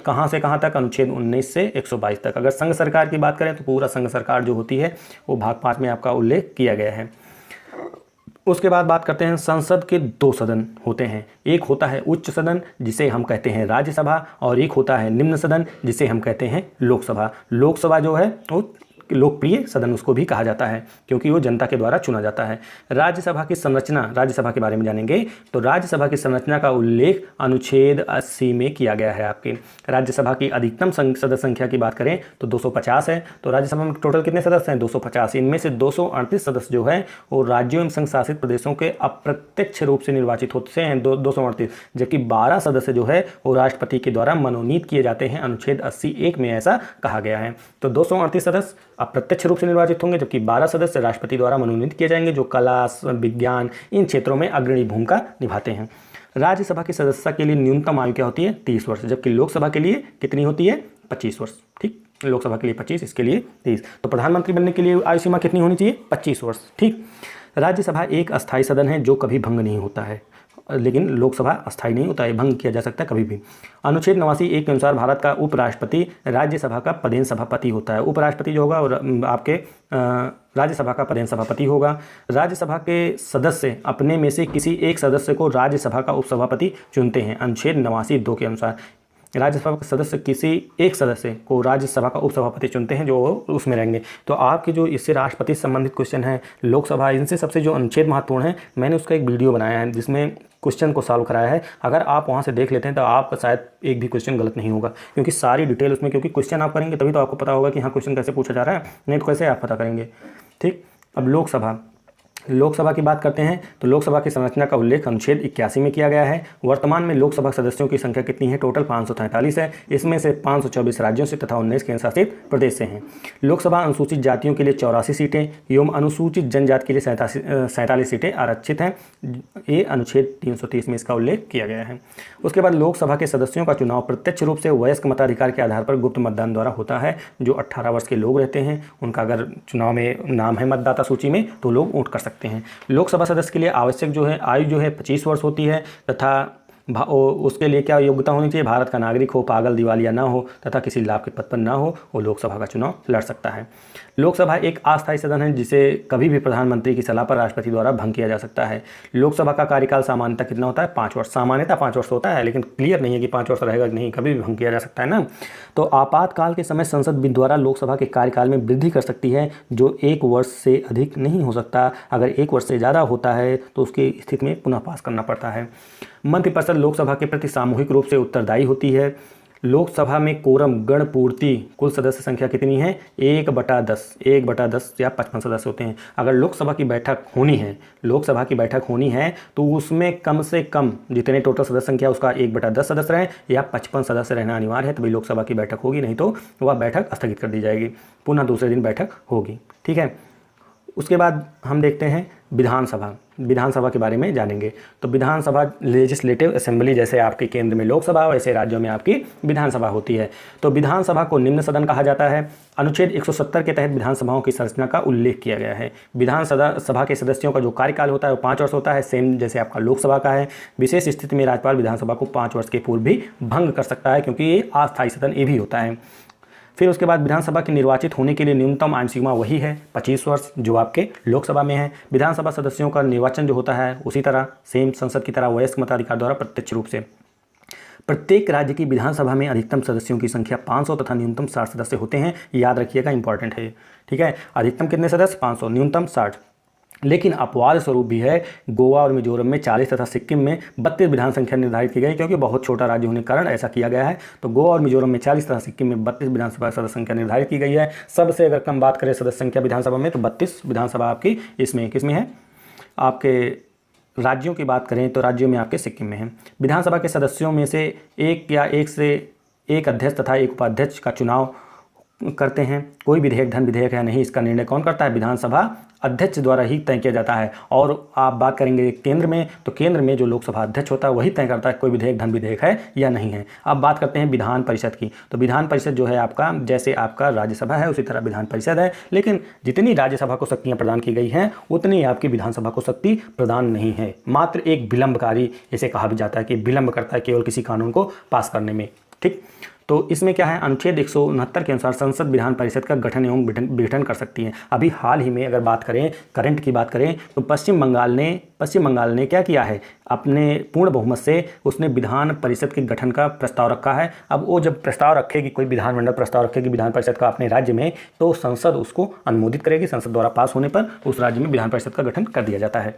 कहाँ से कहाँ तक? अनुच्छेद 19 से 122 तक। अगर संघ सरकार की बात करें तो पूरा संघ सरकार जो होती है वो भाग 5 में आपका उल्लेख किया गया है। उसके बाद बात करते हैं, संसद के 2 सदन होते हैं। एक होता है उच्च सदन जिसे हम कहते हैं राज्यसभा, और एक होता है निम्न सदन जिसे हम कहते हैं लोकसभा। लोकसभा जो है वो लोकप्रिय सदन उसको भी कहा जाता है क्योंकि वो जनता के द्वारा चुना जाता है। राज्यसभा की संरचना, राज्यसभा के बारे में जानेंगे तो राज्यसभा की संरचना का उल्लेख अनुच्छेद 80 में किया गया है आपके। राज्यसभा की अधिकतम सदस्य संख्या की बात करें तो 250 है। तो राज्यसभा में टोटल कितने सदस्य हैं? 250। इनमें से 238 सदस्य जो है वो राज्यों एवं संघ शासित प्रदेशों के अप्रत्यक्ष रूप से निर्वाचित होते हैं 238, जबकि 12 सदस्य जो है वो राष्ट्रपति के द्वारा मनोनीत किए जाते हैं। अनुच्छेद 80(1) में ऐसा कहा गया है। तो 238 सदस्य अप्रत्यक्ष रूप से निर्वाचित होंगे, जबकि 12 सदस्य राष्ट्रपति द्वारा मनोनीत किए जाएंगे जो कला, विज्ञान इन क्षेत्रों में अग्रणी भूमिका निभाते हैं। राज्यसभा की सदस्यता के लिए न्यूनतम आयु क्या होती है? 30 वर्ष, जबकि लोकसभा के लिए कितनी होती है? 25 वर्ष। ठीक, लोकसभा के लिए 25, इसके लिए 30। तो प्रधानमंत्री बनने के लिए आयु सीमा कितनी होनी चाहिए? 25 वर्ष। ठीक। राज्यसभा एक अस्थायी सदन है जो कभी भंग नहीं होता है, लेकिन लोकसभा अस्थायी नहीं होता है, भंग किया जा सकता है कभी भी। अनुच्छेद 89(1) के अनुसार भारत का उपराष्ट्रपति राज्यसभा का पदेन सभापति होता है। उपराष्ट्रपति जो होगा और आपके राज्यसभा का पदेन सभापति होगा। राज्यसभा के सदस्य अपने में से किसी एक सदस्य को राज्यसभा का उपसभापति चुनते हैं। अनुच्छेद 89(2) के अनुसार राज्यसभा के सदस्य किसी एक सदस्य को राज्यसभा का उपसभापति चुनते हैं जो उसमें रहेंगे। तो आपके जो इससे राष्ट्रपति से संबंधित क्वेश्चन है, लोकसभा, इनसे सबसे जो अनुच्छेद महत्वपूर्ण है, मैंने उसका एक वीडियो बनाया है जिसमें क्वेश्चन को सॉल्व कराया है। अगर आप वहाँ से देख लेते हैं तो आपका शायद एक भी क्वेश्चन गलत नहीं होगा, क्योंकि सारी डिटेल उसमें, क्योंकि क्वेश्चन आप करेंगे तभी तो आपको पता होगा कि हाँ क्वेश्चन कैसे पूछा जा रहा है, नहीं तो कैसे आप पता करेंगे। ठीक। अब लोकसभा की बात करते हैं तो लोकसभा की संरचना का उल्लेख अनुच्छेद 81 में किया गया है। वर्तमान में लोकसभा सदस्यों की संख्या कितनी है? टोटल 543 है। इसमें से 524 राज्यों से तथा 19 केंद्र शासित प्रदेश से हैं। लोकसभा अनुसूचित जातियों के लिए 84 सीटें एवं अनुसूचित जनजाति के लिए 47 सीटें आरक्षित हैं। ये अनुच्छेद 330 में इसका उल्लेख किया गया है। उसके बाद लोकसभा के सदस्यों का चुनाव प्रत्यक्ष रूप से वयस्क मताधिकार के आधार पर गुप्त मतदान द्वारा होता है। जो 18 वर्ष के लोग रहते हैं उनका अगर चुनाव में नाम है मतदाता सूची में तो लोग वोट कर सकते हैं। लोकसभा सदस्य के लिए आवश्यक जो है आयु जो है 25 वर्ष होती है तथा उसके लिए क्या योग्यता होनी चाहिए? भारत का नागरिक हो, पागल, दिवालिया ना हो तथा किसी लाभ के पद पर ना हो, वो लोकसभा का चुनाव लड़ सकता है। लोकसभा एक अस्थायी सदन है जिसे कभी भी प्रधानमंत्री की सलाह पर राष्ट्रपति द्वारा भंग किया जा सकता है। लोकसभा का कार्यकाल सामान्यतः कितना होता है? 5 वर्ष। सामान्यतः 5 वर्ष होता है, लेकिन क्लियर नहीं है कि 5 वर्ष रहेगा कि नहीं, कभी भी भंग किया जा सकता है ना। तो आपातकाल के समय संसद द्वारा लोकसभा के कार्यकाल में वृद्धि कर सकती है, जो 1 वर्ष से अधिक नहीं हो सकता। अगर 1 वर्ष से ज़्यादा होता है तो उसकी स्थिति में पुनः पास करना पड़ता है। मंत्रिपरिषद लोकसभा के प्रति सामूहिक रूप से उत्तरदायी होती है। लोकसभा में कोरम गण पूर्ति कुल सदस्य संख्या कितनी है? 1/10 या 55 सदस्य होते हैं। अगर लोकसभा की बैठक होनी है तो उसमें कम से कम जितने टोटल सदस्य संख्या उसका 1/10 सदस्य रहें या 55 सदस्य रहना अनिवार्य है, तभी लोकसभा की बैठक होगी, नहीं तो वह बैठक स्थगित कर दी जाएगी, पुनः दूसरे दिन बैठक होगी। ठीक है। उसके बाद हम देखते हैं विधानसभा के बारे में जानेंगे। तो विधानसभा लेजिस्लेटिव असेंबली, जैसे आपके केंद्र में लोकसभा वैसे राज्यों में आपकी विधानसभा होती है। तो विधानसभा को निम्न सदन कहा जाता है। अनुच्छेद 170 के तहत विधानसभाओं की संरचना का उल्लेख किया गया है। विधानसभा के सदस्यों का जो कार्यकाल होता है वो 5 वर्ष होता है, सेम जैसे आपका लोकसभा का है। विशेष स्थिति में राज्यपाल विधानसभा को 5 वर्ष के पूर्व भी भंग कर सकता है, क्योंकि ये अस्थायी सदन ये भी होता है। फिर उसके बाद विधानसभा के निर्वाचित होने के लिए न्यूनतम आयु सीमा वही है 25 वर्ष जो आपके लोकसभा में है। विधानसभा सदस्यों का निर्वाचन जो होता है उसी तरह सेम संसद की तरह वयस्क मताधिकार द्वारा प्रत्यक्ष रूप से। प्रत्येक राज्य की विधानसभा में अधिकतम सदस्यों की संख्या 500 तथा न्यूनतम 60 सदस्य होते हैं, याद रखिएगा, इंपॉर्टेंट है। ठीक है, अधिकतम कितने सदस्य? 500, न्यूनतम 60। लेकिन अपवाद स्वरूप भी है, गोवा और मिजोरम में 40 तथा सिक्किम में 32 विधान संख्या निर्धारित की गई, क्योंकि बहुत छोटा राज्य होने के कारण ऐसा किया गया है। तो गोवा और मिजोरम में 40 तथा सिक्किम में 32 विधानसभा सदस्य संख्या निर्धारित की गई है। सबसे अगर कम बात करें सदस्य संख्या विधानसभा में तो 32 विधानसभा आपकी इसमें किसमें है? आपके राज्यों की बात करें तो राज्यों में आपके सिक्किम में है। विधानसभा के सदस्यों में से एक या एक से एक अध्यक्ष तथा एक उपाध्यक्ष का चुनाव करते हैं। कोई विधेयक धन विधेयक है नहीं, इसका निर्णय कौन करता है? विधानसभा अध्यक्ष द्वारा ही तय किया जाता है। और आप बात करेंगे केंद्र में तो केंद्र में जो लोकसभा अध्यक्ष होता है वही तय करता है कोई विधेयक धन विधेयक है या नहीं है। अब बात करते हैं विधान परिषद की। तो विधान परिषद जो है आपका, जैसे आपका राज्यसभा है उसी तरह विधान परिषद है, लेकिन जितनी राज्यसभा को शक्तियाँ प्रदान की गई हैं उतनी आपकी विधानसभा को शक्ति प्रदान नहीं है। मात्र एक विलंबकारी, इसे कहा भी जाता है कि विलंब करता है केवल किसी कानून को पास करने में। ठीक, तो इसमें क्या है? अनुच्छेद 169 के अनुसार संसद विधान परिषद का गठन एवं विघटन कर सकती है। अभी हाल ही में अगर बात करें, करंट की बात करें, तो पश्चिम बंगाल ने क्या किया है? अपने पूर्ण बहुमत से उसने विधान परिषद के गठन का प्रस्ताव रखा है। अब वो जब प्रस्ताव रखेगी, कोई विधानमंडल प्रस्ताव रखेगी विधान परिषद का अपने राज्य में, तो संसद उसको अनुमोदित करेगी। संसद द्वारा पास होने पर उस राज्य में विधान परिषद का गठन कर दिया जाता है।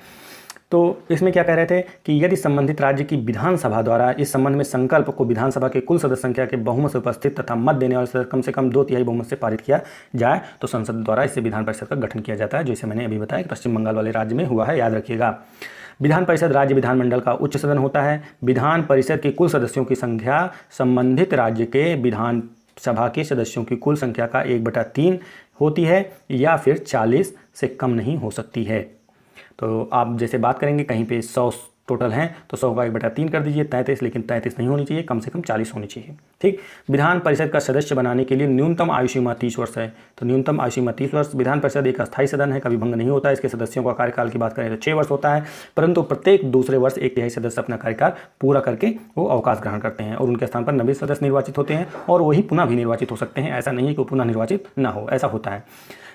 तो इसमें क्या कह रहे थे कि यदि संबंधित राज्य की विधानसभा द्वारा इस संबंध में संकल्प को विधानसभा के कुल सदस्य संख्या के बहुमत से उपस्थित तथा मत देने वाले सदस्य कम से कम 2/3 बहुमत से पारित किया जाए तो संसद द्वारा इसे विधान परिषद का गठन किया जाता है, जैसे मैंने अभी बताया कि पश्चिम बंगाल वाले राज्य में हुआ है, याद रखिएगा। विधान परिषद राज्य विधानमंडल का उच्च सदन होता है। विधान परिषद के कुल सदस्यों की संख्या संबंधित राज्य के विधान सभा के सदस्यों की कुल संख्या का 1/3 होती है या फिर 40 से कम नहीं हो सकती है। तो आप जैसे बात करेंगे कहीं पे 100 टोटल हैं तो 100 का 1/3 कर दीजिए 33, लेकिन 33 नहीं होनी चाहिए, कम से कम 40 होनी चाहिए। ठीक, विधान परिषद का सदस्य बनाने के लिए न्यूनतम आयु सीमा 30 वर्ष है। तो न्यूनतम आयु सीमा 30 वर्ष। विधान परिषद एक अस्थायी सदन है, कभी भंग नहीं होता है। इसके सदस्यों का कार्यकाल की बात करें तो 6 वर्ष होता है, परंतु प्रत्येक दूसरे वर्ष 1/3 सदस्य अपना कार्यकाल पूरा करके वो अवकाश ग्रहण करते हैं और उनके स्थान पर नए सदस्य निर्वाचित होते हैं और वही पुनः भी निर्वाचित हो सकते हैं। ऐसा नहीं है कि वो पुनः निर्वाचित ना हो, ऐसा होता है।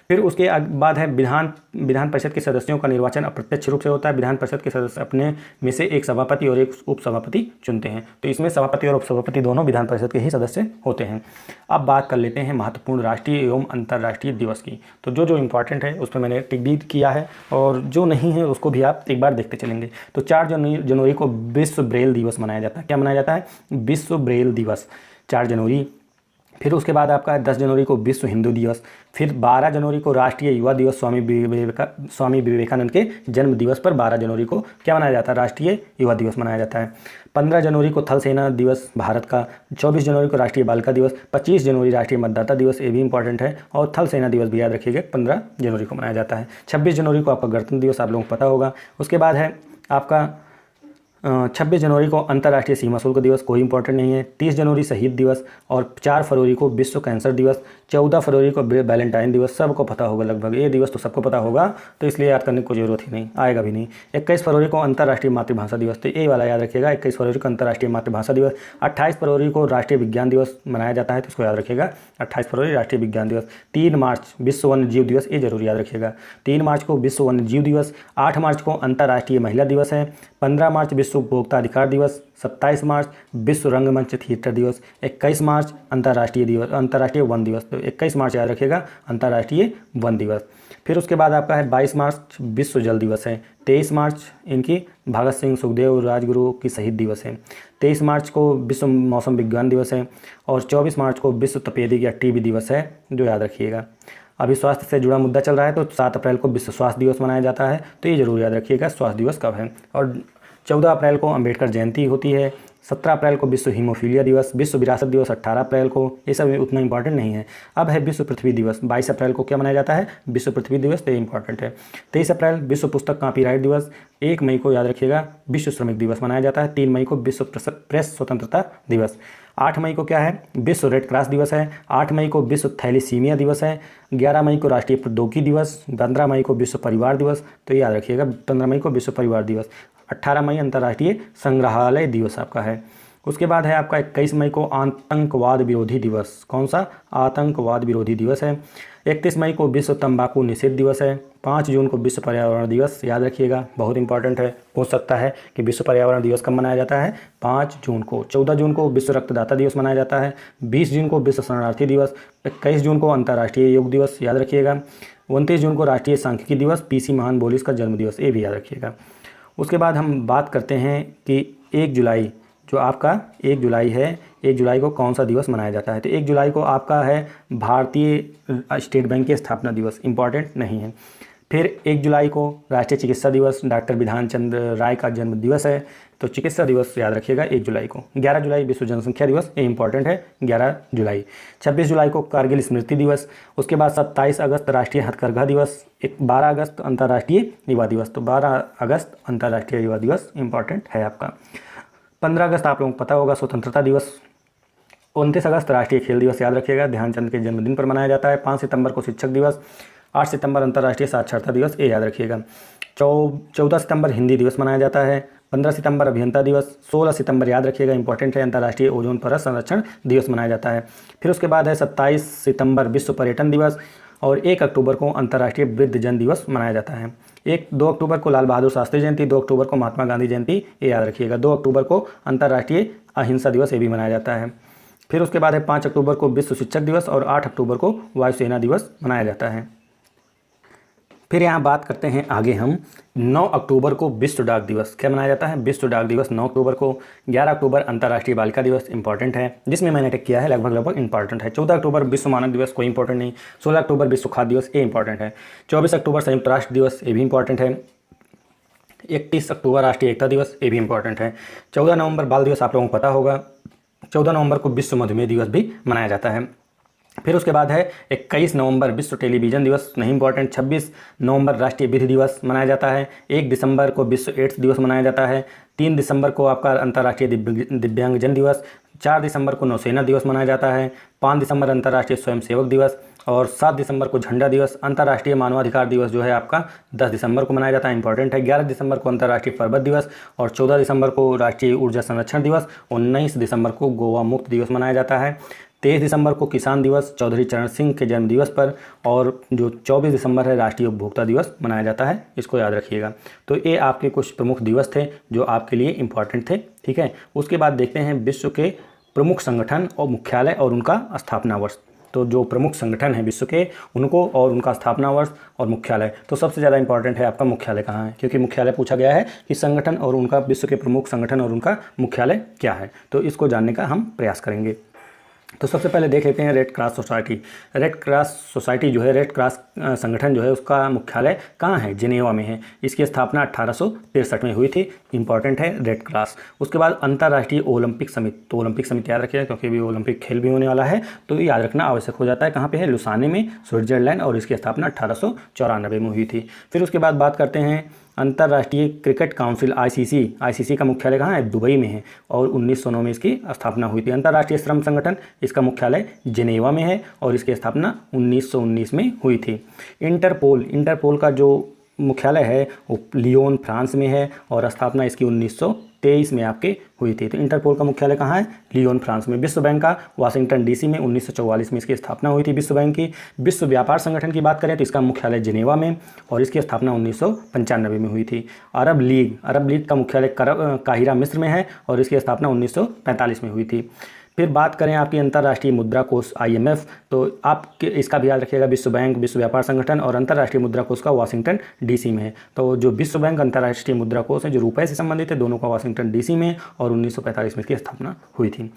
फिर उसके बाद है विधान परिषद के सदस्यों का निर्वाचन अप्रत्यक्ष रूप से होता है। विधान परिषद के सदस्य अपने में से एक सभापति और एक उपसभापति चुनते हैं। तो इसमें सभापति और उपसभापति दोनों विधान परिषद के ही सदस्य होते हैं। अब बात कर लेते हैं महत्वपूर्ण राष्ट्रीय एवं अंतर्राष्ट्रीय दिवस की। तो जो इंपॉर्टेंट है उस पर मैंने टिक भी किया है और जो नहीं है उसको भी आप एक बार देखते चलेंगे। तो 4 जनवरी को विश्व ब्रेल दिवस मनाया जाता है। क्या मनाया जाता है? विश्व ब्रेल दिवस, 4 जनवरी। फिर उसके बाद आपका 10 जनवरी को विश्व हिंदू दिवस। फिर 12 जनवरी को राष्ट्रीय युवा दिवस, स्वामी विवेकानंद के जन्म दिवस पर 12 जनवरी को क्या मनाया जाता है? राष्ट्रीय युवा दिवस मनाया जाता है। 15 जनवरी को थल सेना दिवस भारत का। 24 जनवरी को राष्ट्रीय बालिका दिवस। 25 जनवरी राष्ट्रीय मतदाता दिवस, ये भी इंपॉर्टेंट है। और थल सेना दिवस भी याद रखिएगा 15 जनवरी को मनाया जाता है। 26 जनवरी को आपका गणतंत्र दिवस, आप लोगों को पता होगा। उसके बाद है आपका 26 जनवरी को अंतर्राष्ट्रीय सीमा शुल्क दिवस, कोई इंपॉर्टेंट नहीं है। 30 जनवरी शहीद दिवस और 4 फरवरी को विश्व कैंसर दिवस। 14 फरवरी को वैलेंटाइन दिवस, सबको पता होगा लगभग, ये दिवस तो सबको पता होगा, तो इसलिए याद करने की कोई जरूरत ही नहीं, आएगा भी नहीं। 21 फरवरी को अंतर्राष्ट्रीय मातृभाषा दिवस, तो ये वाला याद रखिएगा, 21 फरवरी को अंतर्राष्ट्रीय मातृभाषा दिवस। 28 फरवरी को राष्ट्रीय विज्ञान दिवस मनाया जाता है, तो इसको याद रखिएगा, 28 फरवरी राष्ट्रीय विज्ञान दिवस। 3 मार्च विश्व वन्य जीव दिवस, ये जरूर याद रखिएगा, 3 मार्च को विश्व वन्य जीव दिवस। 8 मार्च को अंतर्राष्ट्रीय महिला दिवस है। 15 मार्च विश्व उपभोक्ता अधिकार दिवस। 27 मार्च विश्व रंगमंच थिएटर दिवस। 21 मार्च अंतर्राष्ट्रीय वन दिवस, तो 21 मार्च याद रखिएगा अंतर्राष्ट्रीय वन दिवस। फिर उसके बाद आपका है 22 मार्च विश्व जल दिवस है। 23 मार्च इनकी भगत सिंह सुखदेव राजगुरु की शहीद दिवस है। 23 मार्च को विश्व मौसम विज्ञान दिवस है और 24 मार्च को विश्व तपेदिक या टीबी दिवस है, जो याद रखिएगा। अभी स्वास्थ्य से जुड़ा मुद्दा चल रहा है, तो 7 अप्रैल को विश्व स्वास्थ्य दिवस मनाया जाता है, तो ये जरूर याद रखिएगा स्वास्थ्य दिवस कब है। और 14 अप्रैल को अंबेडकर जयंती होती है। 17 अप्रैल को विश्व हीमोफीलिया दिवस। विश्व विरासत दिवस 18 अप्रैल को, ये सब उतना इंपॉर्टेंट नहीं है। अब है विश्व पृथ्वी दिवस। 22 अप्रैल को क्या मनाया जाता है? विश्व पृथ्वी दिवस, तो ये इंपॉर्टेंट है। 23 अप्रैल विश्व पुस्तक कॉपीराइट दिवस। 1 मई को याद रखिएगा विश्व श्रमिक दिवस मनाया जाता है। 3 मई को विश्व प्रेस स्वतंत्रता दिवस। 8 मई को क्या है? विश्व रेड क्रॉस दिवस है। 8 मई को विश्व थैलीसीमिया दिवस है। 11 मई को राष्ट्रीय प्रौद्योगिकी दिवस। 15 मई को विश्व परिवार दिवस, तो याद रखिएगा 15 मई को विश्व परिवार दिवस। 18 मई अंतर्राष्ट्रीय संग्रहालय दिवस आपका है। उसके बाद है आपका 21 मई को आतंकवाद विरोधी दिवस। कौन सा? आतंकवाद विरोधी दिवस है। 31 मई को विश्व तंबाकू निषेध दिवस है। 5 जून को विश्व पर्यावरण दिवस, याद रखिएगा, बहुत इंपॉर्टेंट है, पूछ सकता है कि विश्व पर्यावरण दिवस कब मनाया जाता है? 5 जून को। 14 जून को विश्व रक्तदाता दिवस मनाया जाता है। 20 जून को विश्व शरणार्थी दिवस। 21 जून को अंतर्राष्ट्रीय योग दिवस, याद रखिएगा। 29 जून को राष्ट्रीय सांख्यिकी दिवस, पीसी महान बोलिस का जन्म दिवस, ये भी याद रखिएगा। उसके बाद हम बात करते हैं कि 1 जुलाई, जो आपका 1 जुलाई है, 1 जुलाई को कौन सा दिवस मनाया जाता है? तो 1 जुलाई को आपका है भारतीय स्टेट बैंक की स्थापना दिवस, इंपॉर्टेंट नहीं है। फिर 1 जुलाई को राष्ट्रीय चिकित्सा दिवस, डॉक्टर विधान चंद्र राय का जन्म दिवस है, तो चिकित्सा दिवस याद रखिएगा 1 जुलाई को। 11 जुलाई विश्व जनसंख्या दिवस, ये इंपॉर्टेंट है, 11 जुलाई। 26 जुलाई को कारगिल स्मृति दिवस। उसके बाद 27 अगस्त राष्ट्रीय हथकरघा दिवस। 12 अगस्त अंतर्राष्ट्रीय युवा दिवस, तो 12 अगस्त अंतर्राष्ट्रीय युवा दिवस इंपॉर्टेंट है आपका। 15 अगस्त आप लोगों को पता होगा स्वतंत्रता दिवस। 29 अगस्त राष्ट्रीय खेल दिवस, याद रखिएगा, ध्यानचंद के जन्मदिन पर मनाया जाता है। 5 सितंबर को शिक्षक दिवस। 8 सितंबर अंतर्राष्ट्रीय साक्षरता दिवस, ये याद रखिएगा। 14 सितंबर हिंदी दिवस मनाया जाता है। 15 सितंबर अभियंता दिवस। 16 सितंबर याद रखिएगा, इंपॉर्टेंट है, अंतर्राष्ट्रीय ओजोन परत संरक्षण दिवस मनाया जाता है। फिर उसके बाद है 27 सितंबर विश्व पर्यटन दिवस और 1 अक्टूबर को अंतर्राष्ट्रीय वृद्धजन दिवस मनाया जाता है। 2 अक्टूबर को लाल बहादुर शास्त्री जयंती, 2 अक्टूबर को महात्मा गांधी जयंती, ये याद रखिएगा। 2 अक्टूबर को अंतर्राष्ट्रीय अहिंसा दिवस, ये भी मनाया जाता है। फिर उसके बाद है 5 अक्टूबर को विश्व शिक्षक दिवस और 8 अक्टूबर को वायुसेना दिवस मनाया जाता है। फिर यहाँ बात करते हैं आगे हम 9 अक्टूबर को विश्व डाक दिवस। क्या मनाया जाता है? विश्व डाक दिवस 9 अक्टूबर को। 11 अक्टूबर अंतर्राष्ट्रीय बालिका दिवस, इंपॉर्टेंट है, जिसमें मैंने टिक किया है, लगभग इंपॉर्टेंट है। 14 अक्टूबर विश्व मानव दिवस, कोई इंपॉर्टेंट नहीं। 16 अक्टूबर विश्व खाद्य दिवस, ये इंपॉर्टेंट है। 24 अक्टूबर संयुक्त राष्ट्र दिवस, ये भी इंपॉर्टेंट है। 31 अक्टूबर राष्ट्रीय एकता दिवस, ये भी इंपॉर्टेंट है। 14 नवंबर बाल दिवस, आप लोगों को पता होगा। 14 नवंबर को विश्व मधुमेह दिवस भी मनाया जाता है। फिर उसके बाद है 21 नवंबर विश्व टेलीविज़न दिवस, नहीं इंपॉर्टेंट। 26 नवंबर राष्ट्रीय विधि दिवस मनाया जाता है। 1 दिसंबर को विश्व एड्स दिवस मनाया जाता है। 3 दिसंबर को आपका अंतर्राष्ट्रीय दिव्यांगजन दिवस। 4 दिसंबर को नौसेना दिवस मनाया जाता है। 5 दिसंबर अंतर्राष्ट्रीय स्वयंसेवक दिवस और 7 दिसंबर को झंडा दिवस। अंतर्राष्ट्रीय मानवाधिकार दिवस जो है आपका 10 दिसंबर को मनाया जाता है, इंपॉर्टेंट है। 11 दिसंबर को अंतर्राष्ट्रीय पर्वत दिवस और 14 दिसंबर को राष्ट्रीय ऊर्जा संरक्षण दिवस। 19 दिसंबर को गोवा मुक्त दिवस मनाया जाता है। 23 दिसंबर को किसान दिवस चौधरी चरण सिंह के जन्म दिवस पर, और जो 24 दिसंबर है राष्ट्रीय उपभोक्ता दिवस मनाया जाता है, इसको याद रखिएगा। तो ये आपके कुछ प्रमुख दिवस थे जो आपके लिए इंपॉर्टेंट थे, ठीक है। उसके बाद देखते हैं विश्व के प्रमुख संगठन और मुख्यालय और उनका स्थापना वर्ष। तो जो प्रमुख संगठन है विश्व के, उनको और उनका स्थापना वर्ष और मुख्यालय, तो सबसे ज़्यादा इंपॉर्टेंट है आपका मुख्यालय कहाँ है, क्योंकि मुख्यालय पूछा गया है कि संगठन और उनका, विश्व के प्रमुख संगठन और उनका मुख्यालय क्या है, तो इसको जानने का हम प्रयास करेंगे। तो सबसे पहले देख लेते हैं red cross society. Red cross society जो है, रेड क्रॉस संगठन जो है, उसका मुख्यालय कहाँ है? जिनेवा में है। इसकी स्थापना 1863 में हुई थी, इंपॉर्टेंट है रेड क्रॉस। उसके बाद अंतर्राष्ट्रीय ओलंपिक समिति, तो ओलंपिक समिति याद रखिएगा क्योंकि अभी ओलंपिक खेल भी होने वाला है, तो ये याद रखना आवश्यक हो जाता है। कहाँ पे है? लुसाने में, स्विट्जरलैंड, और इसकी स्थापना 1894 में हुई थी। फिर उसके बाद बात करते हैं अंतर्राष्ट्रीय क्रिकेट काउंसिल, आईसीसी का मुख्यालय कहाँ है? दुबई में है, और 1909 में इसकी स्थापना हुई थी। अंतर्राष्ट्रीय श्रम संगठन, इसका मुख्यालय जिनेवा में है और इसकी स्थापना 1919 में हुई थी। इंटरपोल का जो मुख्यालय है वो लियोन फ्रांस में है और स्थापना इसकी 1923 में आपके हुई थी। तो इंटरपोल का मुख्यालय कहाँ है? लियोन फ्रांस में। विश्व बैंक का वाशिंगटन डीसी में 1944 में इसकी स्थापना हुई थी विश्व बैंक की। विश्व व्यापार संगठन की बात करें तो इसका मुख्यालय जिनेवा में और इसकी स्थापना 1995 में हुई थी। अरब लीग का मुख्यालय काहिरा मिस्र में है और इसकी स्थापना 1945 में हुई थी। फिर बात करें आपकी अंतर्राष्ट्रीय मुद्रा कोष IMF, तो आप इसका भी याद रखिएगा, विश्व बैंक, विश्व व्यापार संगठन और अंतर्राष्ट्रीय मुद्रा कोष का वाशिंगटन डीसी में है। तो जो विश्व बैंक, अंतर्राष्ट्रीय मुद्रा कोष है जो रुपए से संबंधित है, दोनों का वाशिंगटन डीसी में और 1945 में इसकी स्थापना हुई थी।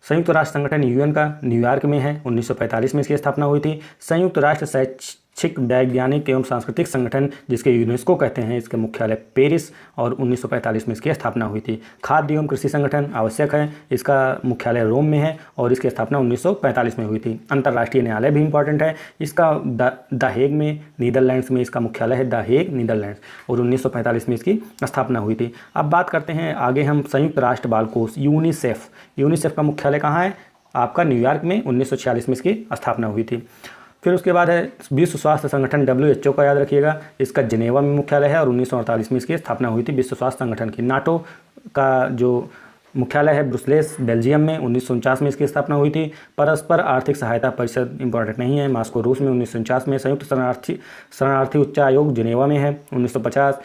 संयुक्त राष्ट्र संगठन UN का न्यूयॉर्क में है, 1945 में इसकी स्थापना हुई थी। संयुक्त राष्ट्र शैक्षिक वैज्ञानिक एवं सांस्कृतिक संगठन जिसके यूनेस्को कहते हैं, इसके मुख्यालय पेरिस और 1945 में इसकी स्थापना हुई थी। खाद्य एवं कृषि संगठन आवश्यक है, इसका मुख्यालय रोम में है और इसकी स्थापना 1945 में हुई थी। अंतर्राष्ट्रीय न्यायालय भी इंपॉर्टेंट है, इसका द हेग में, नीदरलैंड्स में इसका मुख्यालय है, द हेग नीदरलैंड्स, और 1945 में इसकी स्थापना हुई थी। अब बात करते हैं आगे हम संयुक्त राष्ट्र बाल कोष यूनिसेफ का मुख्यालय कहाँ है? आपका न्यूयॉर्क में, 1946 में इसकी स्थापना हुई थी। फिर उसके बाद है विश्व स्वास्थ्य संगठन WHO का याद रखिएगा, इसका जिनेवा में मुख्यालय है और 1948 में इसकी स्थापना हुई थी विश्व स्वास्थ्य संगठन की। नाटो का जो मुख्यालय है ब्रुसेल्स बेल्जियम में, 1949 में इसकी स्थापना हुई थी। परस्पर आर्थिक सहायता परिषद इंपॉर्टेंट नहीं है, मास्को रूस में 1949 में। संयुक्त शरणार्थी उच्चायोग जिनेवा में है 1950।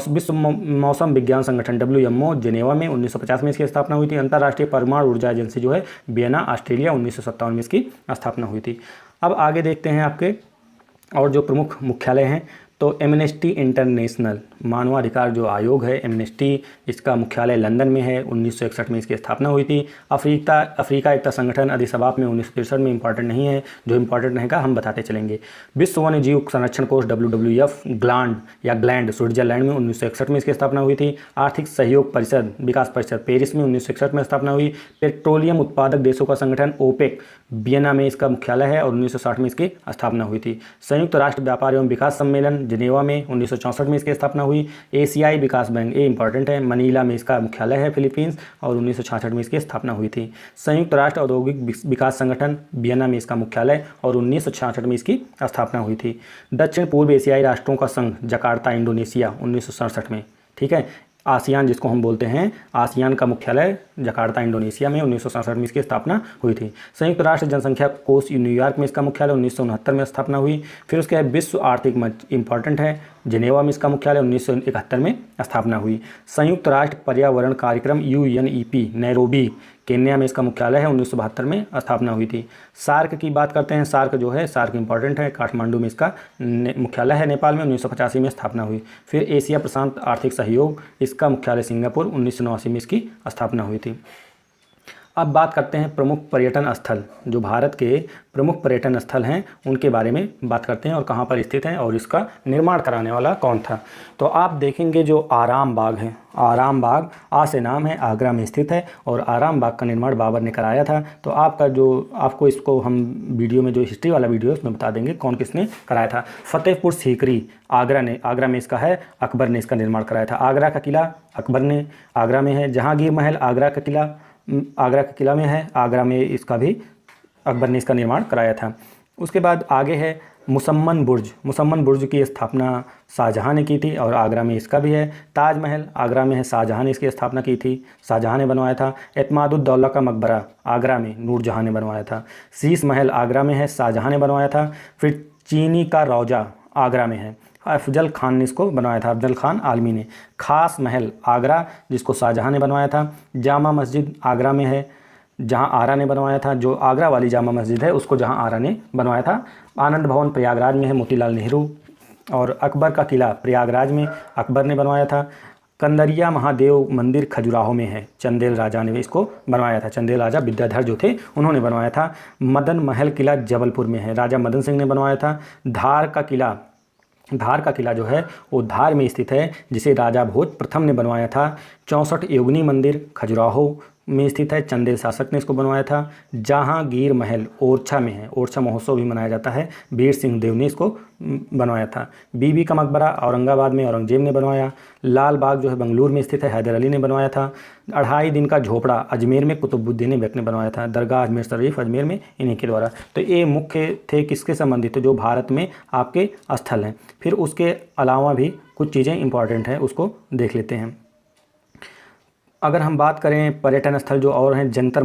विश्व मौसम विज्ञान संगठन WMO जिनेवा में 1950 में इसकी स्थापना हुई थी। अंतर्राष्ट्रीय परमाणु ऊर्जा एजेंसी जो है वियना ऑस्ट्रेलिया 1957 में इसकी स्थापना हुई थी। अब आगे देखते हैं आपके और जो प्रमुख मुख्यालय हैं, तो एमनेस्टी इंटरनेशनल मानवाधिकार जो आयोग है एमनेस्टी, इसका मुख्यालय लंदन में है, 1961 में इसकी स्थापना हुई थी। अफ्रीका एकता संगठन अदीस अबाब में 1963 में, इंपॉर्टेंट नहीं है, जो इंपॉर्टेंट रहेगा हम बताते चलेंगे। विश्व वन्य जीव संरक्षण कोष WWF ग्लैंड स्विट्जरलैंड में 1961 में इसकी स्थापना हुई थी। आर्थिक सहयोग परिषद विकास परिषद पेरिस में 1961 में स्थापना हुई। पेट्रोलियम उत्पादक देशों का संगठन OPEC वियना में इसका मुख्यालय है और 1960 में इसकी स्थापना हुई थी। संयुक्त राष्ट्र व्यापार एवं विकास सम्मेलन जिनेवा में 1964 में इसकी स्थापना हुई। एशियाई विकास बैंक, ये इंपॉर्टेंट है, मनीला में इसका मुख्यालय है फिलीपींस और 1966 में इसकी स्थापना हुई थी। संयुक्त राष्ट्र औद्योगिक विकास संगठन वियना में इसका मुख्यालय और 1966 में इसकी स्थापना हुई थी। दक्षिण पूर्व एशियाई राष्ट्रों का संघ जकार्ता इंडोनेशिया 1967 में, ठीक है। आसियान जिसको हम बोलते हैं, आसियान का मुख्यालय जकार्ता इंडोनेशिया में 1967 में इसकी स्थापना हुई थी। संयुक्त राष्ट्र जनसंख्या कोष न्यूयॉर्क में इसका मुख्यालय 1969 में स्थापना हुई। फिर उसके बाद विश्व आर्थिक मंच इंपॉर्टेंट है, जिनेवा में इसका मुख्यालय 1971 में स्थापना हुई। संयुक्त राष्ट्र पर्यावरण कार्यक्रम UNEP नैरोबी केन्या में इसका मुख्यालय है, 1972 में स्थापना हुई थी। सार्क की बात करते हैं, सार्क जो है सार्क इंपॉर्टेंट है, काठमांडू में इसका मुख्यालय है, नेपाल में 1985 में स्थापना हुई। फिर एशिया प्रशांत आर्थिक सहयोग, इसका मुख्यालय सिंगापुर 1989 में इसकी स्थापना हुई थी। अब बात करते हैं प्रमुख पर्यटन स्थल, जो भारत के प्रमुख पर्यटन स्थल हैं उनके बारे में बात करते हैं और कहाँ पर स्थित हैं और इसका निर्माण कराने वाला कौन था। तो आप देखेंगे जो आराम बाग है, आराम बाग आ से नाम है, आगरा में स्थित है और आराम बाग का निर्माण बाबर ने कराया था। तो आपको इसको हम वीडियो में जो हिस्ट्री वाला वीडियो है उसमें बता देंगे कौन किसने कराया था। फतेहपुर सीकरी आगरा में इसका है, अकबर ने इसका निर्माण कराया था। आगरा का किला अकबर ने आगरा में है। जहांगीर महल आगरा का किला में है, आगरा में इसका भी अकबर ने इसका निर्माण कराया था। उसके बाद आगे है मुसम्मन बुर्ज की स्थापना शाहजहां ने की थी और आगरा में इसका भी है। ताजमहल आगरा में है, शाहजहां ने इसकी स्थापना की थी, शाहजहां ने बनवाया था। एतमादुद्दौला का मकबरा आगरा में नूरजहां ने बनवाया था। शीश महल आगरा में है, शाहजहां ने बनवाया था। फिर चीनी का रौजा आगरा में है, अफजल खान ने इसको बनवाया था, अफजल खान आलमी ने। खास महल आगरा जिसको शाहजहां ने बनवाया था। जामा मस्जिद आगरा में है, जहां आरा ने बनवाया था, जो आगरा वाली जामा मस्जिद है उसको जहां आरा ने बनवाया था। आनंद भवन प्रयागराज में है, मोतीलाल नेहरू। और अकबर का किला प्रयागराज में अकबर ने बनवाया था। कंदरिया महादेव मंदिर खजुराहो में है, चंदेल राजा ने इसको बनवाया था, चंदेल राजा विद्याधर जो थे उन्होंने बनवाया था। मदन महल किला जबलपुर में है, राजा मदन सिंह ने बनवाया था। धार का किला जो है वो धार में स्थित है, जिसे राजा भोज प्रथम ने बनवाया था। 64 योगिनी मंदिर खजुराहो में स्थित है, चंदेल शासक ने इसको बनवाया था। जहांगीर महल ओरछा में है, ओरछा महोत्सव भी मनाया जाता है, वीर सिंह देव ने इसको बनवाया था। बीबी का मकबरा औरंगाबाद में औरंगजेब ने बनवाया। लाल बाग जो है बेंगलुरु में स्थित है, हैदर अली ने बनवाया था। 2.5 दिन का झोपड़ा अजमेर में कुतुबुद्दीन ऐबक ने बनवाया था। दरगाह अजमेर शरीफ अजमेर में इन्हीं के द्वारा। तो ये मुख्य थे किसके संबंधित, तो जो भारत में आपके स्थल हैं। फिर उसके अलावा भी कुछ चीज़ें इंपॉर्टेंट हैं, उसको देख लेते हैं। अगर हम बात करें पर्यटन स्थल जो और हैं, जंतर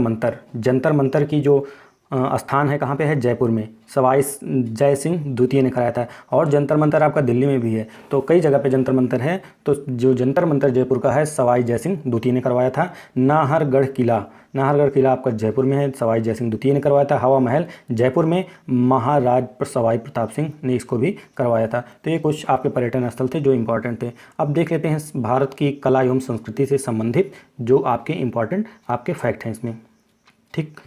मंतर की जो स्थान है कहाँ पे है, जयपुर में, सवाई जय सिंह द्वितीय ने कराया था। और जंतर मंतर आपका दिल्ली में भी है, तो कई जगह पे जंतर मंतर है। तो जो जंतर मंतर जयपुर का है, सवाई जय सिंह द्वितीय ने करवाया था। नाहरगढ़ किला आपका जयपुर में है, सवाई जय सिंह द्वितीय ने करवाया था। हवा महल जयपुर में महाराज सवाई प्रताप सिंह ने इसको भी करवाया था। तो ये कुछ आपके पर्यटन स्थल थे जो इम्पोर्टेंट थे। अब देख लेते हैं भारत की कला एवं संस्कृति से संबंधित जो आपके इम्पोर्टेंट आपके फैक्ट हैं इसमें, ठीक।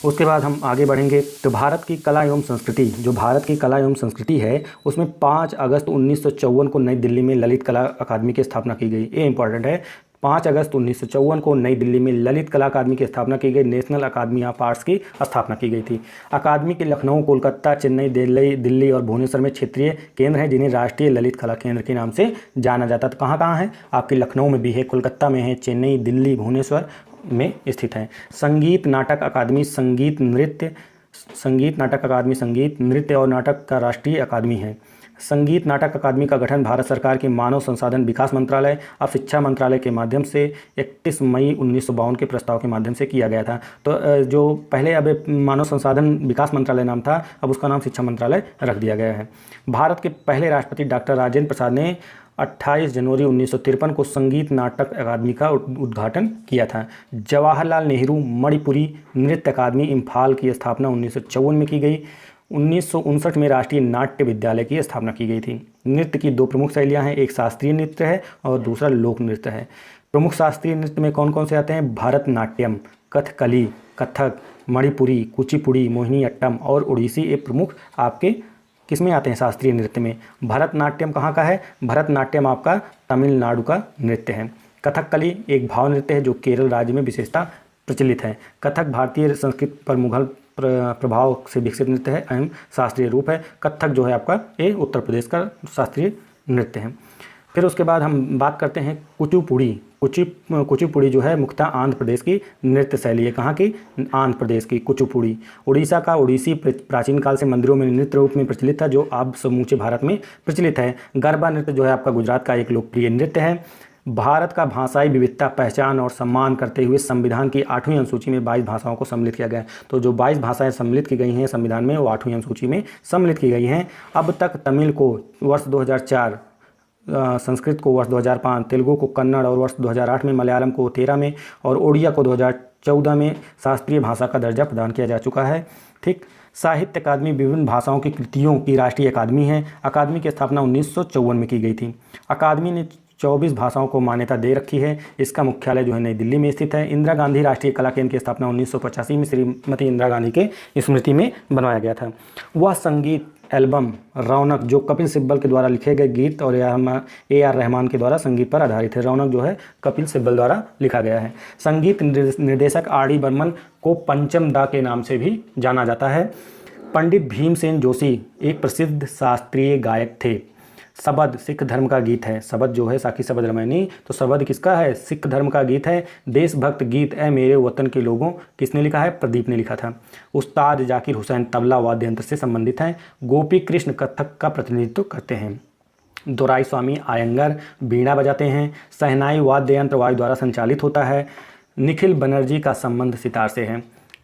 उसके बाद हम आगे बढ़ेंगे। तो भारत की कला एवं संस्कृति है उसमें 5 अगस्त 1954 को नई दिल्ली में ललित कला अकादमी की स्थापना की गई। ये इंपॉर्टेंट है, 5 अगस्त 1954 को नई दिल्ली में ललित कला अकादमी की स्थापना की गई। नेशनल अकादमी ऑफ आर्ट्स की स्थापना की गई थी। अकादमी के लखनऊ, कोलकाता, चेन्नई, दिल्ली और भुवनेश्वर में क्षेत्रीय केंद्र हैं जिन्हें राष्ट्रीय ललित कला केंद्र के नाम से जाना जाता है। तो कहाँ कहाँ है आपके, लखनऊ में भी है, कोलकाता में है, चेन्नई, दिल्ली, भुवनेश्वर में स्थित है। संगीत नाटक अकादमी संगीत, नृत्य, संगीत नाटक अकादमी संगीत, नृत्य और नाटक का राष्ट्रीय अकादमी है। संगीत नाटक अकादमी का गठन भारत सरकार के मानव संसाधन विकास मंत्रालय और शिक्षा मंत्रालय के माध्यम से 31 मई 1952 के प्रस्ताव के माध्यम से किया गया था। तो जो पहले अब मानव संसाधन विकास मंत्रालय नाम था, अब उसका नाम शिक्षा मंत्रालय रख दिया गया है। भारत के पहले राष्ट्रपति डॉक्टर राजेंद्र प्रसाद ने 28 जनवरी 1953 को संगीत नाटक अकादमी का उद्घाटन किया था। जवाहरलाल नेहरू मणिपुरी नृत्य अकादमी इम्फाल की स्थापना 1954 में की गई। 1959 में राष्ट्रीय नाट्य विद्यालय की स्थापना की गई थी। नृत्य की दो प्रमुख शैलियां हैं, एक शास्त्रीय नृत्य है और दूसरा लोक नृत्य है। प्रमुख शास्त्रीय नृत्य में कौन कौन से आते हैं? भरतनाट्यम, कथकली, कथक, मणिपुरी, कुचिपुड़ी, मोहिनीअट्टम और ओडिसी। ये प्रमुख आपके किस में आते हैं? शास्त्रीय नृत्य में। भरतनाट्यम कहाँ का है? भरतनाट्यम आपका तमिलनाडु का नृत्य है। कथकली एक भाव नृत्य है जो केरल राज्य में विशेषता प्रचलित है। कथक भारतीय संस्कृति पर मुगल प्रभाव से विकसित नृत्य है, अहम शास्त्रीय रूप है। कथक जो है आपका ये उत्तर प्रदेश का शास्त्रीय नृत्य है। फिर उसके बाद हम बात करते हैं कुचिपुड़ी। कुचिपुड़ी जो है मुख्यतः आंध्र प्रदेश की नृत्य शैली है। कहाँ की? आंध्र प्रदेश की कुचिपुड़ी। उड़ीसा का ओडिसी प्राचीन काल से मंदिरों में नृत्य रूप में प्रचलित था, जो अब समूचे भारत में प्रचलित है। गरबा नृत्य जो है आपका गुजरात का एक लोकप्रिय नृत्य है। भारत का भाषाई विविधता पहचान और सम्मान करते हुए संविधान की 8वीं अनुसूची में 22 भाषाओं को सम्मिलित किया गया है। तो जो 22 भाषाएं सम्मिलित की गई हैं संविधान में, वो 8वीं अनुसूची में सम्मिलित की गई हैं। अब तक तमिल को वर्ष 2004, संस्कृत को वर्ष 2005, तेलुगु को, कन्नड़ और वर्ष 2008 में, मलयालम को 13 में और ओडिया को 2014 में शास्त्रीय भाषा का दर्जा प्रदान किया जा चुका है। ठीक। साहित्य अकादमी विभिन्न भाषाओं की कृतियों की राष्ट्रीय अकादमी है। अकादमी की स्थापना 1954 में की गई थी। अकादमी ने 24 भाषाओं को मान्यता दे रखी है। इसका मुख्यालय जो है नई दिल्ली में स्थित है। इंदिरा गांधी राष्ट्रीय कला केंद्र की स्थापना 1985 में श्रीमती इंदिरा गांधी के स्मृति में बनवाया गया था। वह संगीत एल्बम रौनक जो कपिल सिब्बल के द्वारा लिखे गए गीत और AR रहमान के द्वारा संगीत पर आधारित है। रौनक जो है कपिल सिब्बल द्वारा लिखा गया है। संगीत निर्देशक RD बर्मन को पंचम दा के नाम से भी जाना जाता है। पंडित भीमसेन जोशी एक प्रसिद्ध शास्त्रीय गायक थे। शबद सिख धर्म का गीत है। शबद जो है साखी शबद रामायणी, तो शबद किसका है? सिख धर्म का गीत है। देशभक्त गीत ए मेरे वतन के लोगों किसने लिखा है? प्रदीप ने लिखा था। उस्ताद जाकिर हुसैन तबला वाद्य यंत्र से संबंधित हैं। गोपी कृष्ण कथक का प्रतिनिधित्व करते हैं। दोराई स्वामी आयंगर बीणा बजाते हैं। शहनाई वाद्य यंत्र वायु द्वारा संचालित होता है। निखिल बनर्जी का संबंध सितार से है।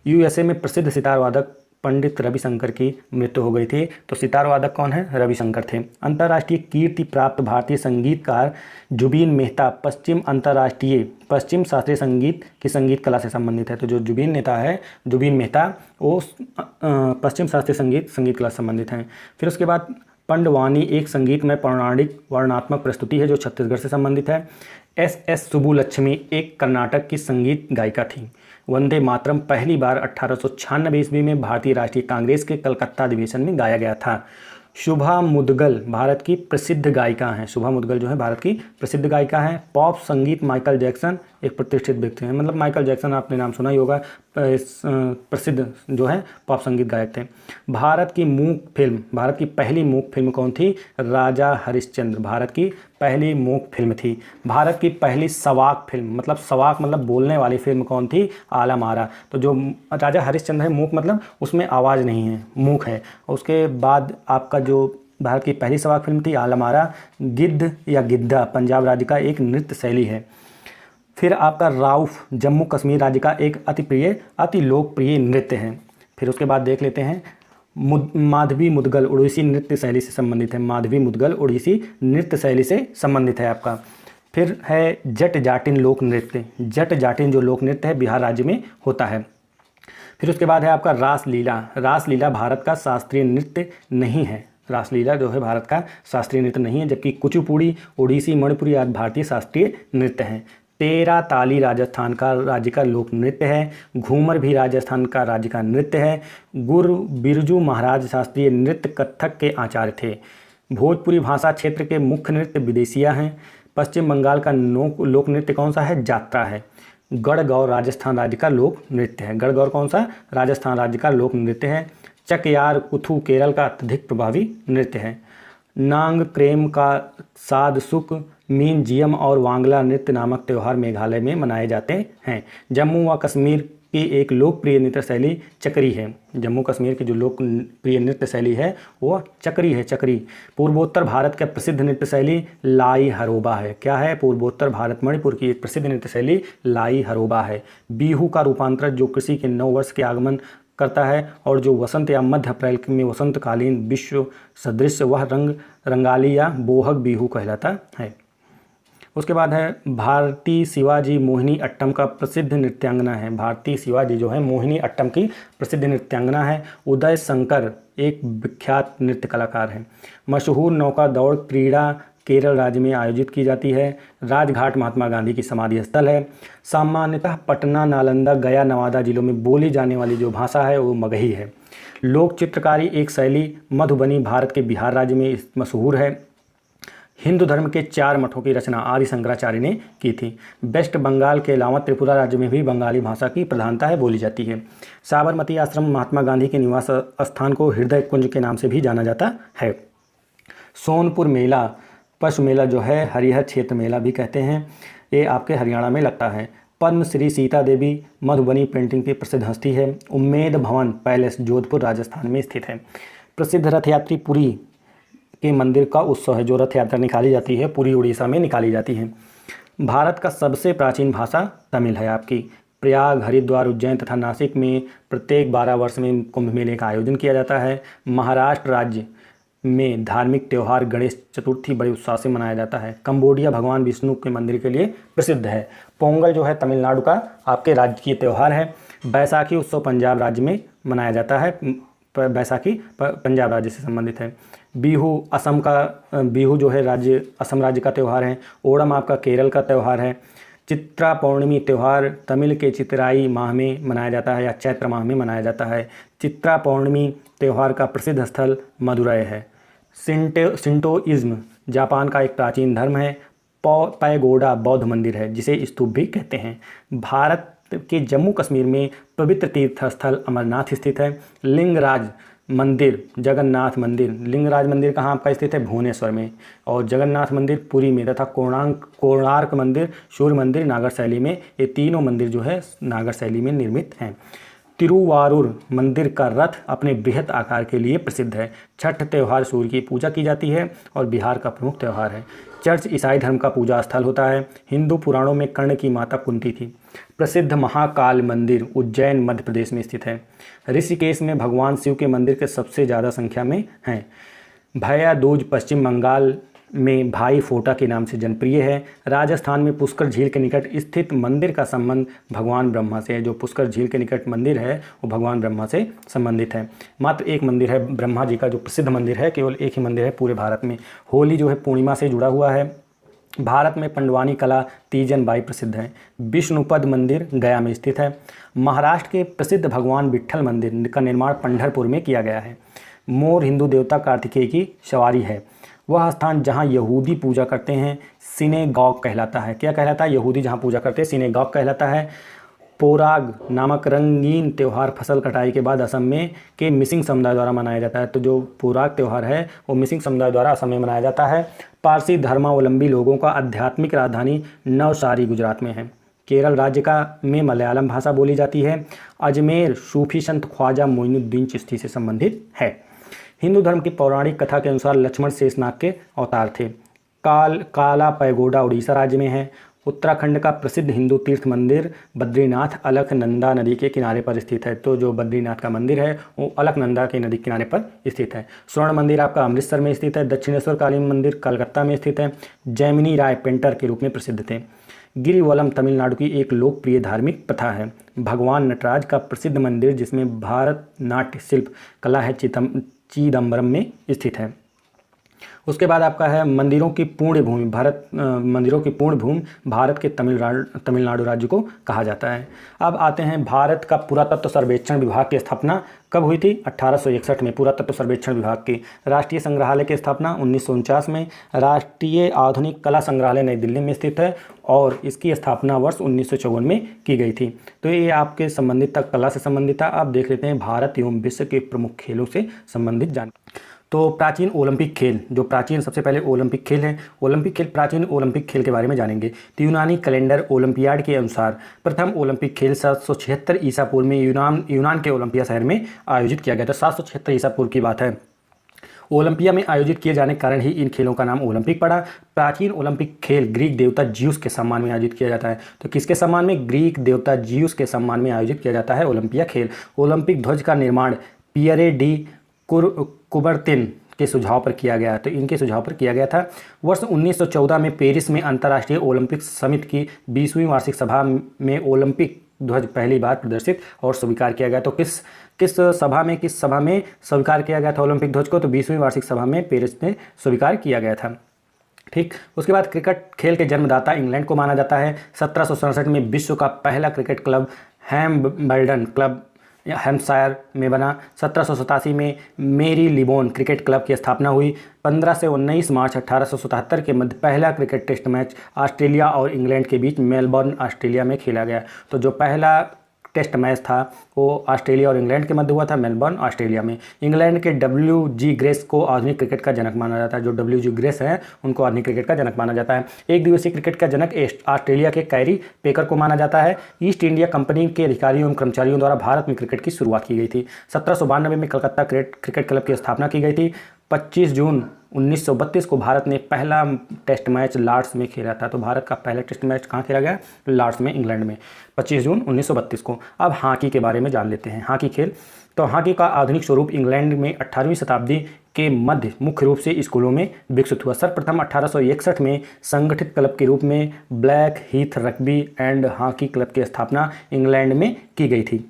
USA में प्रसिद्ध सितार वादक पंडित रविशंकर की मृत्यु हो गई थी। तो सितार वादक कौन है? रविशंकर थे। अंतर्राष्ट्रीय कीर्ति प्राप्त भारतीय संगीतकार जुबीन मेहता पश्चिम शास्त्रीय संगीत की संगीत कला से संबंधित है। तो जो जुबीन मेहता वो पश्चिम शास्त्रीय संगीत कला से संबंधित हैं। फिर उसके बाद पंडवानी एक संगीत में पौराणिक वर्णनात्मक प्रस्तुति है जो छत्तीसगढ़ से संबंधित है। SS सुब्बुलक्ष्मी एक कर्नाटक की संगीत गायिका थी। वंदे मातरम पहली बार 1896 ईस्वी में भारतीय राष्ट्रीय कांग्रेस के कलकत्ता अधिवेशन में गाया गया था। शुभा मुदगल भारत की प्रसिद्ध गायिका हैं। शुभा मुदगल जो है भारत की प्रसिद्ध गायिका हैं। पॉप संगीत माइकल जैक्सन एक प्रतिष्ठित व्यक्ति हैं। मतलब माइकल जैक्सन आपने नाम सुना ही होगा, प्रसिद्ध जो है पॉप संगीत गायक थे। भारत की पहली मूक फिल्म कौन थी? राजा हरिश्चंद्र भारत की पहली मूक फिल्म थी। भारत की पहली सवाक फिल्म, मतलब सवाक मतलब बोलने वाली फिल्म कौन थी? आलम आरा। तो जो राजा हरिश्चंद्र है मूक मतलब उसमें आवाज़ नहीं है, मूक है। उसके बाद आपका जो भारत की पहली सवाक फिल्म थी आलम आरा। गिद्ध या गिद्धा पंजाब राज्य का एक नृत्य शैली है। फिर आपका राउफ जम्मू कश्मीर राज्य का एक अति लोकप्रिय नृत्य है। फिर उसके बाद देख लेते हैं माधवी मुदगल उड़ीसी नृत्य शैली से संबंधित है। माधवी मुदगल उड़ीसी नृत्य शैली से संबंधित है आपका। फिर है जट जाटिन लोक नृत्य। जट जाटिन जो लोक नृत्य है बिहार राज्य में होता है। फिर उसके बाद है आपका रासलीला। रासलीला भारत का शास्त्रीय नृत्य नहीं है। रासलीला जो है भारत का शास्त्रीय नृत्य नहीं है, जबकि कुचिपुड़ी ओडिसी मणिपुरी आदि भारतीय शास्त्रीय नृत्य हैं। तेरा ताली राजस्थान का राज्य का लोक नृत्य है। घूमर भी राजस्थान का राज्य का नृत्य है। गुरु बिरजू महाराज शास्त्रीय नृत्य कथक के आचार्य थे। भोजपुरी भाषा क्षेत्र के मुख्य नृत्य विदेशिया हैं। पश्चिम बंगाल का लोक नृत्य कौन सा है? जात्रा है। गढ़गौर राजस्थान राज्य का लोक नृत्य है। गढ़गौर कौन सा? राजस्थान राज्य का लोक नृत्य है। चकयार कुथु केरल का अत्यधिक प्रभावी नृत्य है। नांग क्रेम का साद सुक मीन जियम और वांगला नृत्य नामक त्यौहार मेघालय में मनाए जाते हैं। जम्मू व कश्मीर की एक लोकप्रिय नृत्य शैली चक्री है। जम्मू कश्मीर की जो लोकप्रिय नृत्य शैली है वो चक्री है, चक्री। पूर्वोत्तर भारत का प्रसिद्ध नृत्य शैली लाई हरोबा है। क्या है? पूर्वोत्तर भारत मणिपुर की एक प्रसिद्ध नृत्य शैली लाई हरोबा है। बिहू का रूपांतरण जो कृषि के नव वर्ष के आगमन करता है और जो वसंत या मध्य अप्रैल में वसंतकालीन विश्व सदृश वह रंगाली या बोहग बिहू कहलाता है। उसके बाद है भारती शिवाजी मोहिनी अट्टम का प्रसिद्ध नृत्यांगना है। भारती शिवाजी जो है मोहिनी अट्टम की प्रसिद्ध नृत्यांगना है। उदय शंकर एक विख्यात नृत्य कलाकार है। मशहूर नौका दौड़ क्रीड़ा केरल राज्य में आयोजित की जाती है। राजघाट महात्मा गांधी की समाधि स्थल है। सामान्यतः पटना, नालंदा, गया, नवादा जिलों में बोली जाने वाली जो भाषा है वो मगही है। लोक चित्रकारी एक शैली मधुबनी भारत के बिहार राज्य में मशहूर है। हिंदू धर्म के 4 मठों की रचना आदि शंकराचार्य ने की थी। वेस्ट बंगाल के अलावा त्रिपुरा राज्य में भी बंगाली भाषा की प्रधानता है, बोली जाती है। साबरमती आश्रम महात्मा गांधी के निवास स्थान को हृदय कुंज के नाम से भी जाना जाता है। सोनपुर मेला, पशु मेला जो है हरिहर क्षेत्र मेला भी कहते हैं, ये आपके हरियाणा में लगता है। पद्म श्री सीता देवी मधुबनी पेंटिंग की प्रसिद्ध हस्ती है। उम्मेद भवन पैलेस जोधपुर राजस्थान में स्थित है। प्रसिद्ध रथ यात्री पुरी के मंदिर का उत्सव है, जो रथ यात्रा निकाली जाती है पुरी उड़ीसा में निकाली जाती है। भारत का सबसे प्राचीन भाषा तमिल है आपकी। प्रयाग, हरिद्वार, उज्जैन तथा नासिक में प्रत्येक 12 वर्ष में कुंभ मेले का आयोजन किया जाता है। महाराष्ट्र राज्य में धार्मिक त्यौहार गणेश चतुर्थी बड़े उत्साह से मनाया जाता है। कंबोडिया भगवान विष्णु के मंदिर के लिए प्रसिद्ध है। पोंगल जो है तमिलनाडु का आपके राज्य त्यौहार है। बैसाखी उत्सव पंजाब राज्य में मनाया जाता है। बैसाखी पंजाब राज्य से संबंधित है। बिहू असम का, बिहू जो है राज्य असम राज्य का त्यौहार है। ओणम आपका केरल का त्यौहार है। चित्रा पौर्णमी त्यौहार तमिल के चित्राई माह में मनाया जाता है या चैत्र माह में मनाया जाता है। चित्रा पौर्णमी त्यौहार का प्रसिद्ध स्थल मदुरै है। शिंटोइज्म जापान का एक प्राचीन धर्म है। पैगोडा बौद्ध मंदिर है जिसे स्तूप भी कहते हैं। भारत के जम्मू कश्मीर में पवित्र तीर्थ स्थल अमरनाथ स्थित है। लिंगराज मंदिर, जगन्नाथ मंदिर, लिंगराज मंदिर कहाँ आपका स्थित है? भुवनेश्वर में। और जगन्नाथ मंदिर पुरी में तथा कोणार्क मंदिर, सूर्य मंदिर नागर शैली में। ये तीनों मंदिर जो है नागर शैली में निर्मित हैं। तिरुवारूर मंदिर का रथ अपने बृहत आकार के लिए प्रसिद्ध है। छठ त्यौहार सूर्य की पूजा की जाती है और बिहार का प्रमुख त्यौहार है। चर्च ईसाई धर्म का पूजा स्थल होता है। हिंदू पुराणों में कर्ण की माता कुंती थी। प्रसिद्ध महाकाल मंदिर उज्जैन मध्य प्रदेश में स्थित है। ऋषिकेश में भगवान शिव के मंदिर के सबसे ज़्यादा संख्या में हैं। भैया दूज पश्चिम बंगाल में भाई फोटा के नाम से जनप्रिय है। राजस्थान में पुष्कर झील के निकट स्थित मंदिर का संबंध भगवान ब्रह्मा से है। जो पुष्कर झील के निकट मंदिर है वो भगवान ब्रह्मा से संबंधित है। मात्र एक मंदिर है ब्रह्मा जी का जो प्रसिद्ध मंदिर है, केवल एक ही मंदिर है पूरे भारत में। होली जो है पूर्णिमा से जुड़ा हुआ है। भारत में पंडवानी कला तीजन बाई प्रसिद्ध है। विष्णुपद मंदिर गया में स्थित है। महाराष्ट्र के प्रसिद्ध भगवान विट्ठल मंदिर का निर्माण पंढरपुर में किया गया है। मोर हिंदू देवता कार्तिकेय की सवारी है। वह स्थान जहां यहूदी पूजा करते हैं सिनेगॉग कहलाता है। क्या कहलाता है? यहूदी जहां पूजा करते हैं सिनेगॉग कहलाता है। पोराग नामक रंगीन त्यौहार फसल कटाई के बाद असम में के मिसिंग समुदाय द्वारा मनाया जाता है। तो जो पोराग त्यौहार है वो मिसिंग समुदाय द्वारा असम में मनाया जाता है। पारसी धर्मावलंबी लोगों का आध्यात्मिक राजधानी नवसारी गुजरात में है। केरल राज्य का में मलयालम भाषा बोली जाती है। अजमेर सूफी संत ख्वाजा मोइनुद्दीन चिश्ती से संबंधित है। हिंदू धर्म की पौराणिक कथा के अनुसार लक्ष्मण शेषनाग के अवतार थे। काला पैगोडा उड़ीसा राज्य में है। उत्तराखंड का प्रसिद्ध हिंदू तीर्थ मंदिर बद्रीनाथ अलकनंदा नदी के किनारे पर स्थित है। तो जो बद्रीनाथ का मंदिर है वो अलकनंदा के नदी किनारे पर स्थित है। स्वर्ण मंदिर आपका अमृतसर में स्थित है। दक्षिणेश्वर काली मंदिर कलकत्ता में स्थित है। जैमिनी राय पेंटर के रूप में प्रसिद्ध थे। गिरिवलम तमिलनाडु की एक लोकप्रिय धार्मिक प्रथा है। भगवान नटराज का प्रसिद्ध मंदिर जिसमें भारत नाट्य शिल्प कला है चिदम्बरम में स्थित है। उसके बाद आपका है मंदिरों की पूर्ण भूमि मंदिरों की पूर्ण भूमि भारत के तमिलनाडु राज्य को कहा जाता है। अब आते हैं भारत का पुरातत्व सर्वेक्षण विभाग की स्थापना कब हुई थी? 1861 में पुरातत्व सर्वेक्षण विभाग की। राष्ट्रीय संग्रहालय की स्थापना 1949 में। राष्ट्रीय आधुनिक कला संग्रहालय नई दिल्ली में स्थित है और इसकी स्थापना वर्ष 1954 में की गई थी। तो ये आपके संबंधित तक कला से संबंधित था। अब देख लेते हैं भारत एवं विश्व के प्रमुख खेलों से संबंधित जानकारी। तो प्राचीन ओलंपिक खेल, जो प्राचीन सबसे पहले ओलंपिक खेल है, ओलंपिक खेल, प्राचीन ओलंपिक खेल के बारे में जानेंगे। तो यूनानी कैलेंडर ओलंपियाड के अनुसार प्रथम ओलंपिक खेल 776 ईसा पूर्व में यूनान के ओलंपिया शहर में आयोजित किया गया था। 776 ईसा पूर्व की बात है। ओलंपिया में आयोजित किए जाने के कारण ही इन खेलों का नाम ओलंपिक पड़ा। प्राचीन ओलंपिक खेल ग्रीक देवता जीउस के सम्मान में आयोजित किया जाता है। तो किसके सम्मान में? ग्रीक देवता जीउस के सम्मान में आयोजित किया जाता है ओलंपिया खेल। ओलंपिक ध्वज का निर्माण पियरे डी कुबर्तिन के सुझाव पर किया गया। तो इनके सुझाव पर किया गया था। वर्ष 1914 में पेरिस में अंतर्राष्ट्रीय ओलंपिक समिति की 20वीं वार्षिक सभा में ओलंपिक ध्वज पहली बार प्रदर्शित और स्वीकार किया गया। तो किस सभा में स्वीकार किया गया था ओलंपिक ध्वज को? तो 20वीं वार्षिक सभा में पेरिस में स्वीकार किया गया था। ठीक, उसके बाद क्रिकेट खेल के जन्मदाता इंग्लैंड को माना जाता है। 1767 में विश्व का पहला क्रिकेट क्लब हैम्बल्डन क्लब हैम्पशायर में बना। 1787 में मेरी लिबोन क्रिकेट क्लब की स्थापना हुई। 15 से 19 मार्च 1877 के मध्य पहला क्रिकेट टेस्ट मैच ऑस्ट्रेलिया और इंग्लैंड के बीच मेलबर्न ऑस्ट्रेलिया में खेला गया। तो जो पहला टेस्ट मैच था वो ऑस्ट्रेलिया और इंग्लैंड के मध्य हुआ था, मेलबर्न ऑस्ट्रेलिया में। इंग्लैंड के WG ग्रेस को आधुनिक क्रिकेट का जनक माना जाता है। जो WG ग्रेस हैं उनको आधुनिक क्रिकेट का जनक माना जाता है। एक दिवसीय क्रिकेट का जनक ऑस्ट्रेलिया के कैरी पेकर को माना जाता है। ईस्ट इंडिया कंपनी के अधिकारियों एवं कर्मचारियों द्वारा भारत में क्रिकेट की शुरुआत की गई थी। 1792 में कलकत्ता क्रिकेट क्लब की स्थापना की गई थी। 25 जून 1932 को भारत ने पहला टेस्ट मैच लॉर्ड्स में खेला था। तो भारत का पहला टेस्ट मैच कहाँ खेला गया? लॉर्ड्स में, इंग्लैंड में, 25 जून 1932 को। अब हॉकी के बारे में जान लेते हैं। हॉकी खेल, तो हॉकी का आधुनिक स्वरूप इंग्लैंड में 18वीं शताब्दी के मध्य मुख्य रूप से स्कूलों में विकसित हुआ। सर्वप्रथम 1861 में संगठित क्लब के रूप में black Heath rugby and hockey club की स्थापना इंग्लैंड में की गई थी।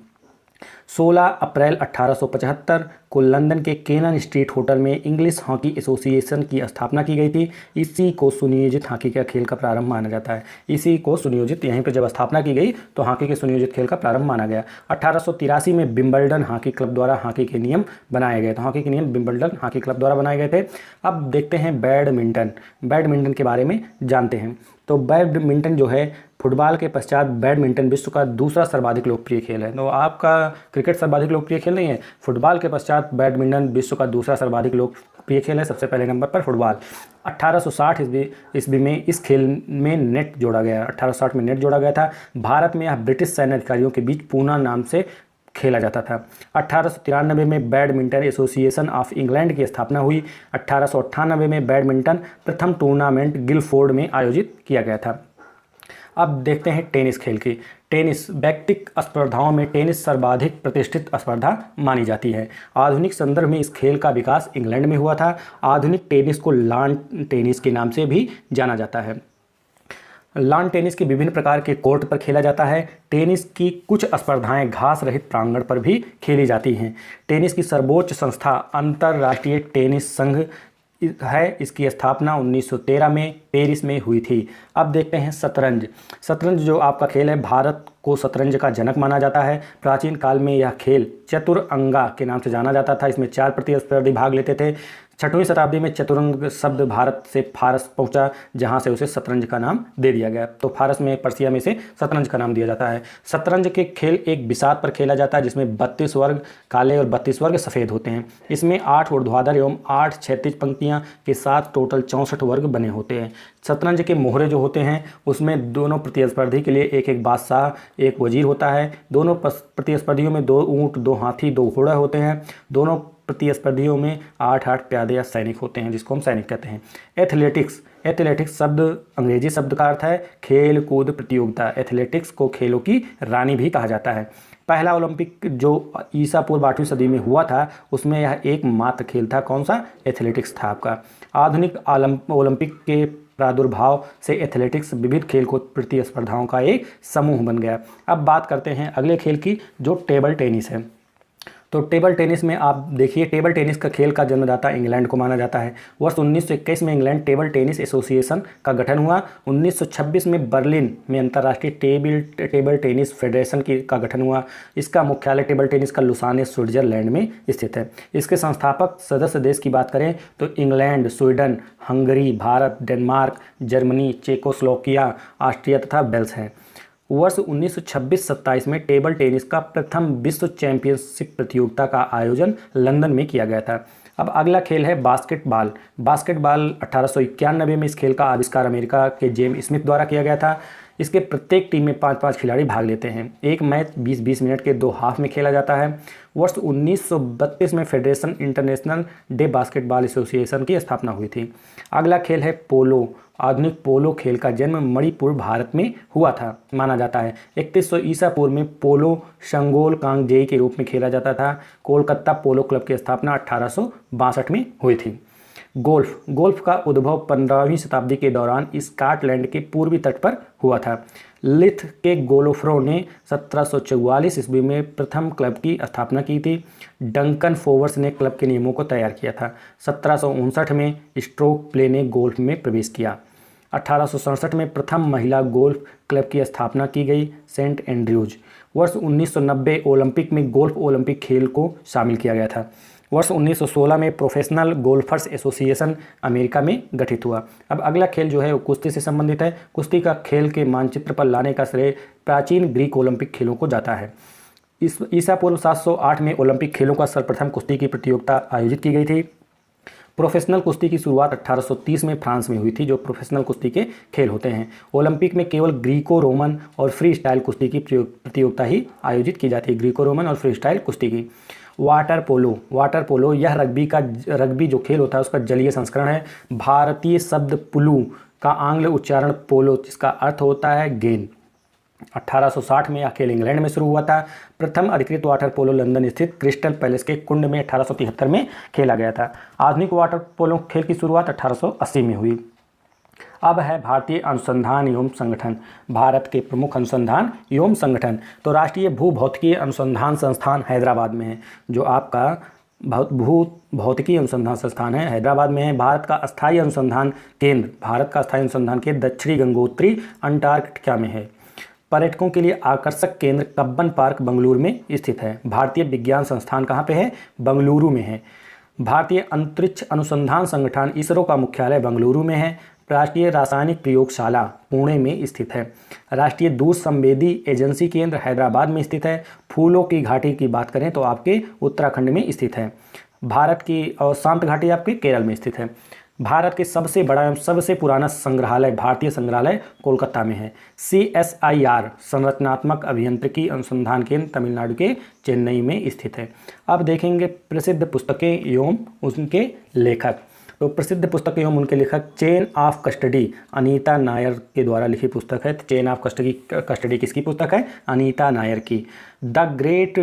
16 अप्रैल 1875 को लंदन के केनन स्ट्रीट होटल में इंग्लिश हॉकी एसोसिएशन की स्थापना की गई थी। इसी को सुनियोजित हॉकी का खेल का प्रारंभ माना जाता है। इसी को सुनियोजित, यहीं पर जब स्थापना की गई तो हॉकी के सुनियोजित खेल का प्रारंभ माना गया। 1883 में विंबलडन हॉकी क्लब द्वारा हॉकी के नियम बनाए गए थे। हॉकी के नियम विंबलडन हॉकी क्लब द्वारा बनाए गए थे। अब देखते हैं बैडमिंटन के बारे में जानते हैं। तो बैडमिंटन जो है फुटबॉल के पश्चात बैडमिंटन विश्व का दूसरा सर्वाधिक लोकप्रिय खेल है। तो आपका क्रिकेट सर्वाधिक लोकप्रिय खेल नहीं है, फुटबॉल के पश्चात बैडमिंटन विश्व का दूसरा सर्वाधिक लोकप्रिय खेल है। सबसे पहले नंबर पर फुटबॉल। 1860 ईस्वी में इस खेल में नेट जोड़ा गया। 1860 में नेट जोड़ा गया था। भारत में यह ब्रिटिश सैन्य अधिकारियों के बीच पूना नाम से खेला जाता था। 1893 में बैडमिंटन एसोसिएशन ऑफ इंग्लैंड की स्थापना हुई। 1898 में बैडमिंटन प्रथम टूर्नामेंट गिलफोर्ड में आयोजित किया गया था। अब देखते हैं टेनिस खेल की। टेनिस व्यक्तिगत स्पर्धाओं में टेनिस सर्वाधिक प्रतिष्ठित स्पर्धा मानी जाती है। आधुनिक संदर्भ में इस खेल का विकास इंग्लैंड में हुआ था। आधुनिक टेनिस को लॉन टेनिस के नाम से भी जाना जाता है। लॉन टेनिस के विभिन्न प्रकार के कोर्ट पर खेला जाता है। टेनिस की कुछ स्पर्धाएं घास रहित प्रांगण पर भी खेली जाती हैं। टेनिस की सर्वोच्च संस्था अंतर्राष्ट्रीय टेनिस संघ है। इसकी स्थापना 1913 में पेरिस में हुई थी। अब देखते हैं शतरंज। शतरंज जो आपका खेल है, भारत को शतरंज का जनक माना जाता है। प्राचीन काल में यह खेल चतुरंगा के नाम से जाना जाता था। इसमें 4 प्रतिस्पर्धी भाग लेते थे। 6वीं शताब्दी में चतुरंग शब्द भारत से फारस पहुंचा, जहां से उसे शतरंज का नाम दे दिया गया। तो फारस में, पर्सिया में से शतरंज का नाम दिया जाता है। शतरंज के खेल एक बिसात पर खेला जाता है, जिसमें 32 वर्ग काले और 32 वर्ग सफ़ेद होते हैं। इसमें 8 ऊर्ध्वाधर एवं 8 क्षैतिज पंक्तियां के साथ टोटल 64 वर्ग बने होते हैं। शतरंज के मोहरे जो होते हैं उसमें दोनों प्रतिस्पर्धी के लिए एक एक बादशाह, एक वजीर होता है। दोनों प्रतिस्पर्धियों में 2 ऊँट, 2 हाथी, 2 घोड़ा होते हैं। दोनों प्रतिस्पर्धियों में 8 प्यादे या सैनिक होते हैं, जिसको हम सैनिक कहते हैं। एथलेटिक्स शब्द अंग्रेजी शब्द का अर्थ है खेल कूद प्रतियोगिता। एथलेटिक्स को खेलों की रानी भी कहा जाता है। पहला ओलंपिक जो ईसा पूर्व 8वीं सदी में हुआ था उसमें यह एकमात्र खेल था। कौन सा? एथलेटिक्स था आपका। आधुनिक ओलंपिक के प्रादुर्भाव से एथलेटिक्स विविध खेल कूद प्रतिस्पर्धाओं का एक समूह बन गया। अब बात करते हैं अगले खेल की, जो टेबल टेनिस है। तो टेबल टेनिस में आप देखिए, टेबल टेनिस का खेल का जन्मदाता इंग्लैंड को माना जाता है। वर्ष 1921 में इंग्लैंड टेबल टेनिस एसोसिएशन का गठन हुआ। 1926 में बर्लिन में अंतर्राष्ट्रीय टेबल टेनिस फेडरेशन का गठन हुआ। इसका मुख्यालय टेबल टेनिस का लुसाने स्विट्जरलैंड में स्थित है। इसके संस्थापक सदस्य देश की बात करें तो England, Sweden, Hungary, Bharat, Denmark, Germany, Czechoslovakia, Austria तथा वेल्स हैं। वर्ष 1926-27 में टेबल टेनिस का प्रथम विश्व चैंपियनशिप प्रतियोगिता का आयोजन लंदन में किया गया था। अब अगला खेल है बास्केटबॉल। बास्केटबॉल 1891 में इस खेल का आविष्कार अमेरिका के जेम्स स्मिथ द्वारा किया गया था। इसके प्रत्येक टीम में 5-5 खिलाड़ी भाग लेते हैं। एक मैच 20-20 मिनट के 2 हाफ में खेला जाता है। वर्ष 1932 में federation international day basketball association की स्थापना हुई थी। अगला खेल है पोलो। आधुनिक पोलो खेल का जन्म मणिपुर भारत में हुआ था माना जाता है। 3100 ईसा पूर्व में पोलो शंगोल कांगजेई के रूप में खेला जाता था। कोलकाता पोलो क्लब की स्थापना 1862 में हुई थी। गोल्फ का उद्भव 15वीं शताब्दी के दौरान स्कॉटलैंड के पूर्वी तट पर हुआ था। लिथ के गोल्फरों ने 1744 ईस्वी में प्रथम क्लब की स्थापना की थी। डंकन फोवर्स ने क्लब के नियमों को तैयार किया था। 1759 में स्ट्रोक प्ले ने गोल्फ में प्रवेश किया। 1867 में प्रथम महिला गोल्फ क्लब की स्थापना की गई, सेंट एंड्रयूज। वर्ष 1990 ओलंपिक में गोल्फ ओलंपिक खेल को शामिल किया गया था। वर्ष 1916 में प्रोफेशनल गोल्फर्स एसोसिएशन अमेरिका में गठित हुआ। अब अगला खेल जो है वो कुश्ती से संबंधित है। कुश्ती का खेल के मानचित्र पर लाने का श्रेय प्राचीन ग्रीक ओलंपिक खेलों को जाता है। इस ईसा पूर्व 708 में ओलंपिक खेलों का सर्वप्रथम कुश्ती की प्रतियोगिता आयोजित की गई थी। प्रोफेशनल कुश्ती की शुरुआत 1830 में फ्रांस में हुई थी, जो प्रोफेशनल कुश्ती के खेल होते हैं। ओलंपिक में केवल ग्रीको रोमन और फ्री स्टाइल कुश्ती की प्रतियोगिता ही आयोजित की जाती है, ग्रीको रोमन और फ्री स्टाइल कुश्ती की। वाटर पोलो यह रग्बी जो खेल होता है उसका जलीय संस्करण है। भारतीय शब्द पुलू का आंग्ल उच्चारण पोलो, जिसका अर्थ होता है गेंद। 1860 में यह खेल इंग्लैंड में शुरू हुआ था। प्रथम अधिकृत वाटर पोलो लंदन स्थित क्रिस्टल पैलेस के कुंड में 1873 में खेला गया था। आधुनिक वाटर पोलो खेल की शुरुआत 1880 में हुई। अब है भारतीय अनुसंधान एवं संगठन। भारत के प्रमुख अनुसंधान एवं संगठन तो राष्ट्रीय भूभौतिकीय अनुसंधान संस्थान हैदराबाद में है, जो आपका भूभौतिकीय अनुसंधान संस्थान है, हैदराबाद में है। भारत का अस्थायी अनुसंधान केंद्र दक्षिणी गंगोत्री अंटार्कटिका में है। पर्यटकों के लिए आकर्षक केंद्र कब्बन पार्क बंगलुरु में स्थित है। भारतीय विज्ञान संस्थान कहाँ पे है? बंगलुरु में है। भारतीय अंतरिक्ष अनुसंधान संगठन इसरो का मुख्यालय बंगलुरु में है। राष्ट्रीय रासायनिक प्रयोगशाला पुणे में स्थित है। राष्ट्रीय दूर संवेदी एजेंसी केंद्र हैदराबाद में स्थित है। फूलों की घाटी की बात करें तो आपके उत्तराखंड में स्थित है। भारत की और शांत घाटी आपके केरल में स्थित है। भारत के सबसे बड़ा एवं सबसे पुराना संग्रहालय भारतीय संग्रहालय कोलकाता में है। CSIR संरचनात्मक अभियांत्रिकी अनुसंधान केंद्र तमिलनाडु के चेन्नई में स्थित है। अब देखेंगे प्रसिद्ध पुस्तकें एवं उनके लेखक। तो प्रसिद्ध पुस्तक एवं उनके लेखक chain of custody Anita Nair के द्वारा लिखी पुस्तक है। चेन ऑफ कस्टडी किसकी पुस्तक है? अनीता नायर की। The great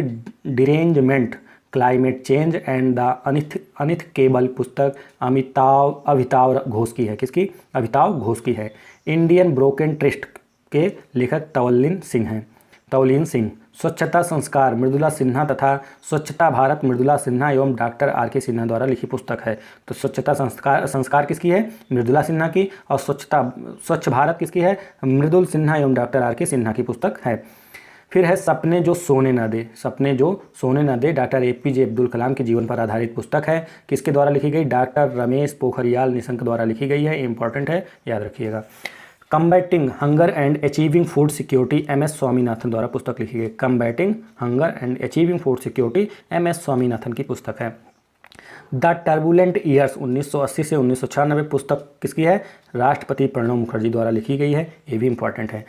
derangement climate change and the unthinkable पुस्तक अभिताव घोष की है। किसकी? अभिताव घोष की है। इंडियन ब्रोकन ट्रस्ट के लेखक तवलीन सिंह। स्वच्छता संस्कार मृदुला सिन्हा तथा स्वच्छता भारत मृदुला सिन्हा एवं डॉक्टर RK सिन्हा द्वारा लिखी पुस्तक है। तो स्वच्छता संस्कार किसकी है? मृदुला सिन्हा की। और स्वच्छ भारत किसकी है? मृदुल सिन्हा एवं डॉक्टर RK सिन्हा की पुस्तक है। फिर है सपने जो सोने न दे डॉक्टर APJ अब्दुल कलाम के जीवन पर आधारित पुस्तक है। किसके द्वारा लिखी गई? डॉक्टर रमेश पोखरियाल निशंक द्वारा लिखी गई है। इंपॉर्टेंट है, याद रखिएगा। Combating hunger and achieving food security MS Swaminathan द्वारा पुस्तक लिखी गई। Combating hunger and achieving food security MS Swaminathan की पुस्तक है। द टर्बुलेंट ईयर्स 1980 से 1996 पुस्तक किसकी है? राष्ट्रपति प्रणब मुखर्जी द्वारा लिखी गई है। ये भी इंपॉर्टेंट है।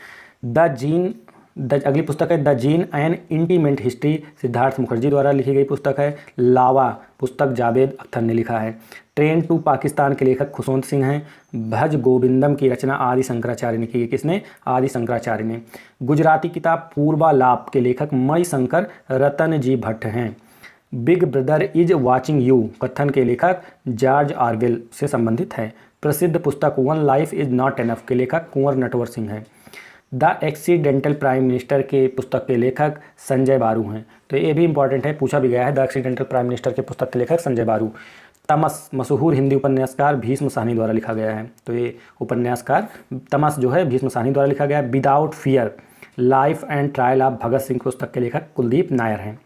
अगली पुस्तक है the gene and intimate history Siddhartha Mukherjee द्वारा लिखी गई पुस्तक है। लावा पुस्तक जावेद अख्तर ने लिखा है। ट्रेन टू पाकिस्तान के लेखक खुशवंत सिंह हैं। भज गोविंदम की रचना आदि शंकराचार्य ने की है। किसने? आदि शंकराचार्य ने। गुजराती किताब पूर्वालाप के लेखक मणिशंकर रतन जी भट्ट हैं। Big brother is watching you कथन के लेखक जॉर्ज ऑरवेल से संबंधित है। प्रसिद्ध पुस्तक one life is not enough के लेखक कुंवर नटवर सिंह हैं। द एक्सीडेंटल प्राइम मिनिस्टर के पुस्तक के लेखक संजय बारू हैं। तो ये भी इंपॉर्टेंट है, पूछा भी गया है। द एक्सीडेंटल प्राइम मिनिस्टर के पुस्तक के लेखक संजय बारू। तमस मशहूर हिंदी उपन्यासकार भीष्म साहनी द्वारा लिखा गया है। तो ये उपन्यासकार तमस जो है भीष्म साहनी द्वारा लिखा गया है। Without fear life and trial of Bhagat Singh पुस्तक के लेखक कुलदीप नायर हैं।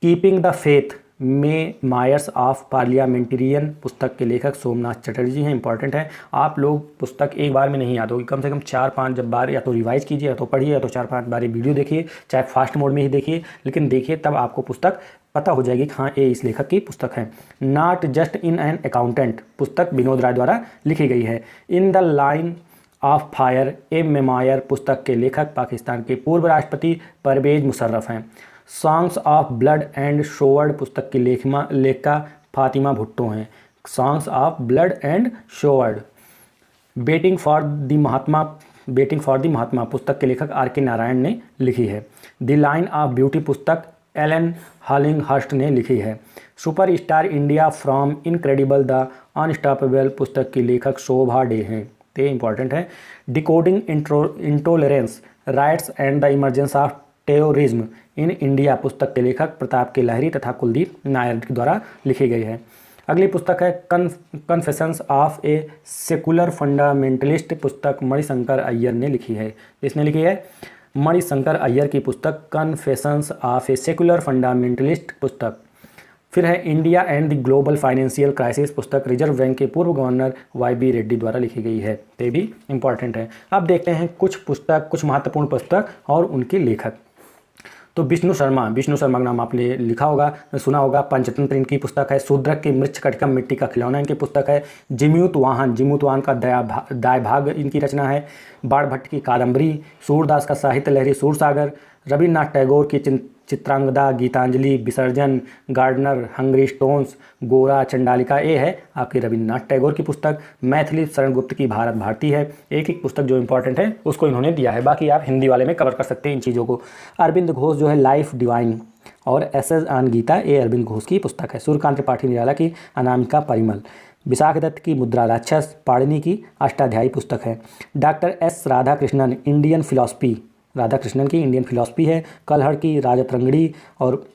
Keeping the faith memoirs of parliamentarian पुस्तक के लेखक सोमनाथ चटर्जी हैं। इंपॉर्टेंट है, आप लोग पुस्तक एक बार में नहीं याद होगी, कम से कम 4-5 बार या तो रिवाइज कीजिए या तो पढ़िए या तो 4-5 बार वीडियो देखिए, चाहे फास्ट मोड में ही देखिए, लेकिन देखिए तब आपको पुस्तक पता हो जाएगी कि हाँ ये इस लेखक की पुस्तक है। Not just in an accountant पुस्तक विनोद राय द्वारा लिखी गई है। In the line of fire A memoir पुस्तक के लेखक पाकिस्तान के पूर्व राष्ट्रपति परवेज मुशर्रफ हैं। Songs of blood and sword पुस्तक की लेखिका फातिमा भुट्टो हैं। Songs of blood and sword. Waiting for the Mahatma पुस्तक के लेखक आर के नारायण ने लिखी है। द लाइन ऑफ ब्यूटी पुस्तक एलन हॉलिंगहर्स्ट ने लिखी है। Superstar India from incredible the unstoppable पुस्तक की लेखक शोभा डे हैं, ये इंपॉर्टेंट है। Decoding intolerance riots and the emergence of terrorism in India पुस्तक के लेखक प्रताप के लहरी तथा कुलदीप नायर द्वारा लिखी गई है। अगली पुस्तक है confessions of a secular fundamentalist पुस्तक मणिशंकर अय्यर ने लिखी है। इसने लिखी है मणिशंकर अय्यर की पुस्तक confessions of a secular fundamentalist पुस्तक। फिर है India and the global financial crisis पुस्तक रिजर्व बैंक के पूर्व गवर्नर YB रेड्डी द्वारा लिखी गई है, ये भी इंपॉर्टेंट है। अब देखते हैं कुछ महत्वपूर्ण पुस्तक और उनके लेखक। तो विष्णु शर्मा का नाम आपने लिखा होगा, सुना होगा। पंचतंत्र इनकी पुस्तक है। शूद्रक की मृच्छ कटकम मिट्टी का खिलौना इनकी पुस्तक है। जिम्यूत वाहन का दाय भाग इनकी रचना है। बाण भट्ट की कादम्बरी। सूरदास का साहित्य लहरी सूरसागर। रविन्द्रनाथ टैगोर की चित्रांगदा, गीतांजलि, विसर्जन, गार्डनर, हंग्री स्टोन्स, गोरा, चंडालिका, ये है आपकी रविन्द्रनाथ टैगोर की पुस्तक। मैथिली शरण गुप्त की भारत भारती है। एक एक पुस्तक जो इंपॉर्टेंट है उसको इन्होंने दिया है, बाकी आप हिंदी वाले में कवर कर सकते हैं इन चीज़ों को। अरविंद घोष जो है लाइफ डिवाइन और एसेज ऑन गीता, ये अरविंद घोष की पुस्तक है। सूर्यकांत त्रिपाठी निराला की अनामिका परिमल। विशाख दत्त की मुद्रा राक्षस, पाणिनि की अष्टाध्यायी पुस्तक है। डॉक्टर S राधाकृष्णन राधाकृष्णन की इंडियन फिलॉसफी है। कलहड़ की राजतरंगड़ी और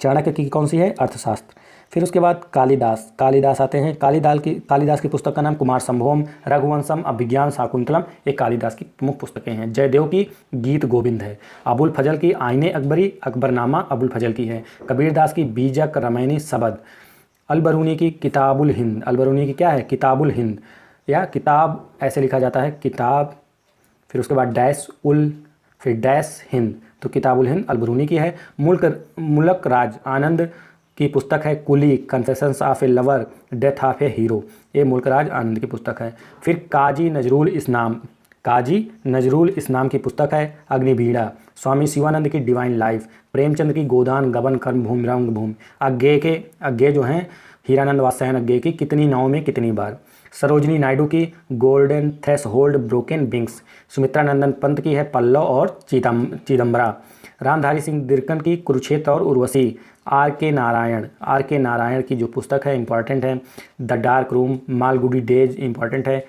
चाणक्य की कौन सी है, अर्थशास्त्र। फिर उसके बाद कालिदास आते हैं। कालिदास की पुस्तक का नाम कुमार संभवम, रघुवंशम, अभिज्ञान शाकुंतलम, ये कालिदास की प्रमुख पुस्तकें हैं। जयदेव की गीत गोविंद है। अबुल फजल की आईने अकबरी, अकबरनामा अबुल फजल की है। कबीरदास की बीजक रामायणी शबद। अलबरूनी की किताबुल हिंद, अलबरूनी की क्या है, किताबुल हिंद, या किताब ऐसे लिखा जाता है, किताब, फिर उसके बाद डैश उल, फिर डैश हिंद, तो किताबुल हिंद अलबरूनी की है। मुल्क राज आनंद की पुस्तक है coolie, confessions of a lover, death of a hero, ये मुल्क राज आनंद की पुस्तक है। फिर काजी नजरुल इस्लाम की पुस्तक है अग्निवीणा। स्वामी शिवानंद की डिवाइन लाइफ। प्रेमचंद की गोदान गबन कर्म भूमि रंगभूमि। अज्ञे जो हैं हीरानंद वात्स्यायन अज्ञे की कितनी नाव में कितनी बार। सरोजनी नायडू की golden threshold broken wings. Sumitra Nandan Pant की है पल्लव और चिदम्बरा। रामधारी सिंह दिनकर की कुरुक्षेत्र और उर्वशी। आर के नारायण की जो पुस्तक है इंपॉर्टेंट है, the dark room. Malgudi days important है,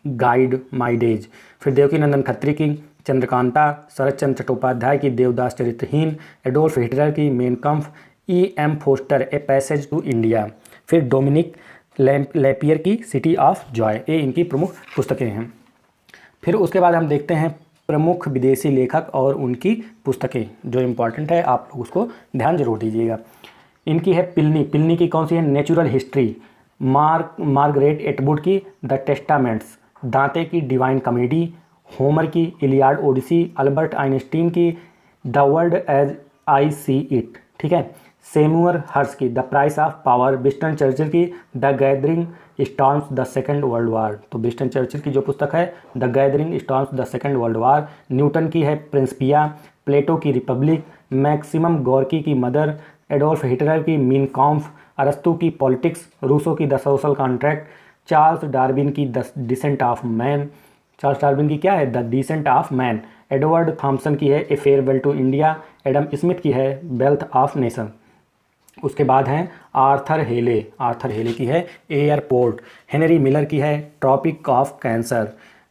गाइड माई डेज। फिर देवकी नंदन खत्री की चंद्रकांता। शरद चंद्र चट्टोपाध्याय की देवदास चरित्रहीन। एडोल्फ हिटलर की Mein Kampf. E.M. Forster a passage to India. फिर डोमिनिक लैपियर की सिटी ऑफ जॉय, ये इनकी प्रमुख पुस्तकें हैं। फिर उसके बाद हम देखते हैं प्रमुख विदेशी लेखक और उनकी पुस्तकें जो इम्पॉर्टेंट है, आप लोग उसको ध्यान जरूर दीजिएगा। इनकी है पिलनी की कौन सी है, नेचुरल हिस्ट्री। मार्गरेट एटवुड की द टेस्टामेंट्स। दांते की डिवाइन कॉमेडी। होमर की इलियाड ओडिसी। अल्बर्ट आइंस्टीन की the world as I see it, ठीक है। सेमुअर हर्स की the price of power. Winston Churchill की the gathering storms the second world war, तो Winston Churchill की जो पुस्तक है the gathering storms the second world war. Newton की है प्रिंसिपिया। प्लेटो की रिपब्लिक। मैक्सिमम गोर्की की मदर। एडोल्फ हिटलर की मीन कॉम्फ। अरस्तु की पॉलिटिक्स। रूसो की the social contract. Charles Darwin की the descent of man. Charles Darwin की क्या है, the descent of man. Edward Thompson की है a farewell to India. Adam Smith की है वेल्थ ऑफ नेशन। उसके बाद हैं आर्थर हेले की है एयरपोर्ट। हेनरी मिलर की है tropic of cancer.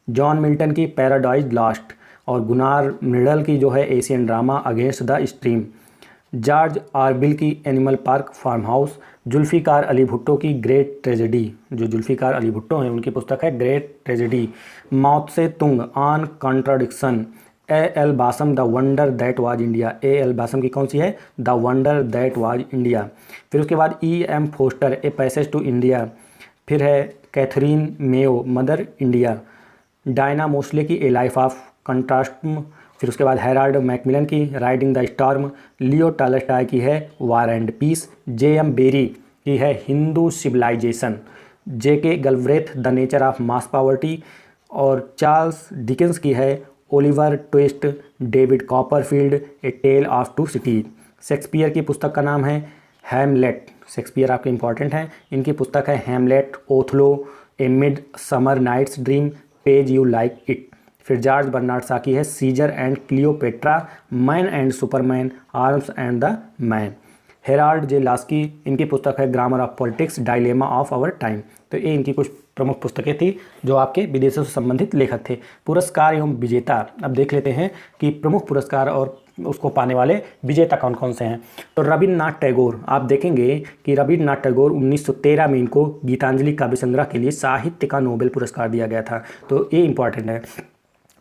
John Milton की पैराडाइज लॉस्ट। और गुनार मिडल की जो है Asian drama against the stream. George Orwell की animal park farm house. Zulfikar Ali Bhutto की ग्रेट ट्रेजेडी, जो जुल्फ़िकार अली भुट्टो हैं उनकी पुस्तक है great tragedy. Mao Tse Tung on contradiction. L Basham the wonder that was India. L Basham की कौन सी है, the wonder that was India. फिर उसके बाद E.M. Forster a passage to India. फिर है Katherine Mayo mother India. Diana Mosley की ए लाइफ ऑफ कंट्रास्ट फिर उसके बाद हेराल्ड मैकमिलन की riding the storm, Leo Tolstoy की है वार एंड पीस, जे.एम. बेरी की है Hindu civilisation, JK. गैल्ब्रेथ the nature of mass poverty, और चार्ल्स डिकेंस की है Oliver Twist, David Copperfield a tale of two cities. Shakespeare की पुस्तक का नाम है हैमलेट, शेक्सपियर आपके इंपॉर्टेंट हैं, इनकी पुस्तक है Hamlet, Othello, a midsummer night's dream, page you like it. फिर जॉर्ज बर्नार्ड शॉ की है Caesar and Cleopatra, man and superman, arms and the man. Harold J Laski, इनकी पुस्तक है grammar of politics, dilemma of our time. तो ये इनकी कुछ प्रमुख पुस्तकें थी जो आपके विदेशों से संबंधित लेखक थे। पुरस्कार एवं विजेता, अब देख लेते हैं कि प्रमुख पुरस्कार और उसको पाने वाले विजेता कौन कौन से हैं। तो रविन्द्रनाथ टैगोर, आप देखेंगे कि रविन्द्रनाथ टैगोर 1913 में इनको गीतांजलि काव्य संग्रह के लिए साहित्य का नोबेल पुरस्कार दिया गया था। तो ये इंपॉर्टेंट है,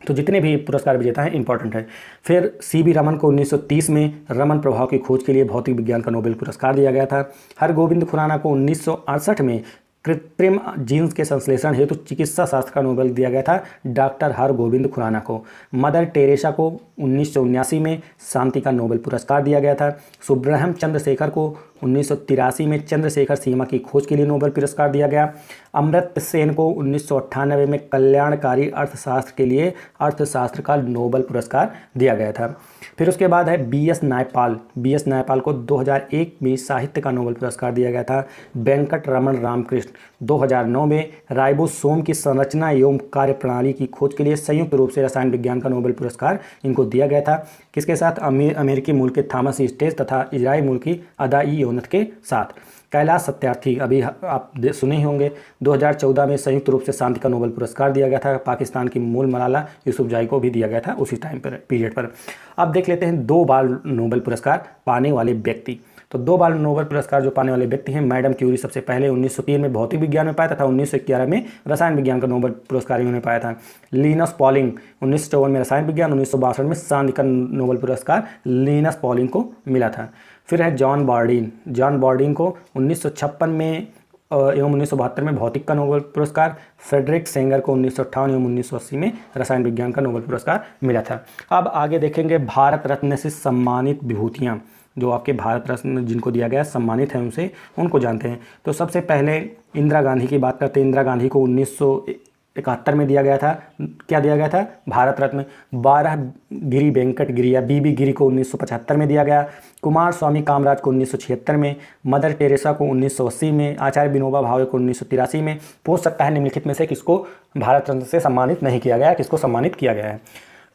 तो जितने भी पुरस्कार विजेता हैं इंपॉर्टेंट है। फिर सी.वी. रमन को 1930 में रमन प्रभाव की खोज के लिए भौतिक विज्ञान का नोबेल पुरस्कार दिया गया था। हरगोविंद खुराना को 1968 में कृत्रिम जीन्स के संश्लेषण हेतु चिकित्सा शास्त्र का नोबेल दिया गया था डॉक्टर हरगोविंद खुराना को। मदर टेरेसा को 1979 में शांति का नोबेल पुरस्कार दिया गया था। सुब्रह्मण्यम चंद्रशेखर को 1983 में चंद्रशेखर सीमा की खोज के लिए नोबेल पुरस्कार दिया गया। अमर्त्य सेन को 1998 में कल्याणकारी अर्थशास्त्र के लिए अर्थशास्त्र का नोबेल पुरस्कार दिया गया था। फिर उसके बाद है बी.एस. नायपाल, बी.एस. नायपाल को 2001 में साहित्य का नोबेल पुरस्कार दिया गया था। वेंकट रमन रामकृष्ण 2009 में राइबोसोम की संरचना एवं कार्यप्रणाली की खोज के लिए संयुक्त रूप से रसायन विज्ञान का नोबेल पुरस्कार इनको दिया गया था। किसके साथ? अमेरिकी मूल के थॉमस स्टेज तथा इजराइल मूल की अदा ई योनत के साथ। कैलाश सत्यार्थी, अभी आप सुने ही होंगे, 2014 में संयुक्त रूप से शांति का नोबेल पुरस्कार दिया गया था। पाकिस्तान की मूल मलाला यूसुफजाई को भी दिया गया था उसी टाइम पर पीरियड पर। अब देख लेते हैं 2 बार नोबेल पुरस्कार पाने वाले व्यक्ति। तो 2 बार नोबेल पुरस्कार जो पाने वाले व्यक्ति हैं, मैडम क्यूरी सबसे पहले 1903 में भौतिक विज्ञान में पाया तथा 1911 में रसायन विज्ञान का नोबेल पुरस्कार इन्होंने पाया था। लिनस पॉलिंग 1954 में रसायन विज्ञान, 1962 में शांति का नोबेल पुरस्कार लिनस पॉलिंग को मिला था। फिर है जॉन बॉर्डीन, जॉन बॉर्डीन को 1956 में एवं 1972 में भौतिक का नोबेल पुरस्कार। फ्रेडरिक सेंगर को 1958 एवं 1980 में रसायन विज्ञान का नोबेल पुरस्कार मिला था। अब आगे देखेंगे भारत रत्न से सम्मानित विभूतियाँ, जो आपके भारत रत्न जिनको दिया गया सम्मानित हैं उनसे उनको जानते हैं। तो सबसे पहले इंदिरा गांधी की बात करते हैं। इंदिरा गांधी को 1971 में दिया गया था, क्या दिया गया था? भारत रत्न। 12 गिरी वेंकट गिरी या बीबी गिरी को 1975 में दिया गया। कुमार स्वामी कामराज को 1976 में, मदर टेरेसा को 1980 में, आचार्य विनोबा भावे को 1983 में। पूछ सकता है निम्नलिखित में से किसको भारत रत्न से सम्मानित नहीं किया गया, किसको सम्मानित किया गया है?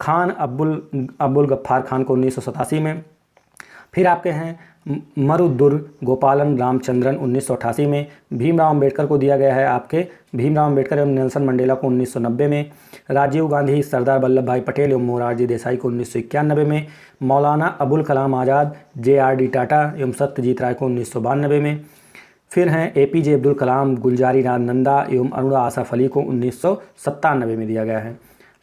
खान अब्दुल गफ्फार खान को 1987 में। फिर आपके हैं मरुदुर गोपालन रामचंद्रन 1988 में। भीमराव अंबेडकर को दिया गया है आपके भीमराव अंबेडकर एवं नेल्सन मंडेला को 1990 में। राजीव गांधी, सरदार वल्लभ भाई पटेल एवं मोरारजी देसाई को 1991 में। मौलाना अबुल कलाम आज़ाद, जे.आर.डी. टाटा एवं सत्यजीत राय को 1992 में। फिर हैं ए.पी.जे. अब्दुल कलाम, गुलजारी लाल नंदा एवं अरुणा आसफ अली को 1997 में दिया गया है।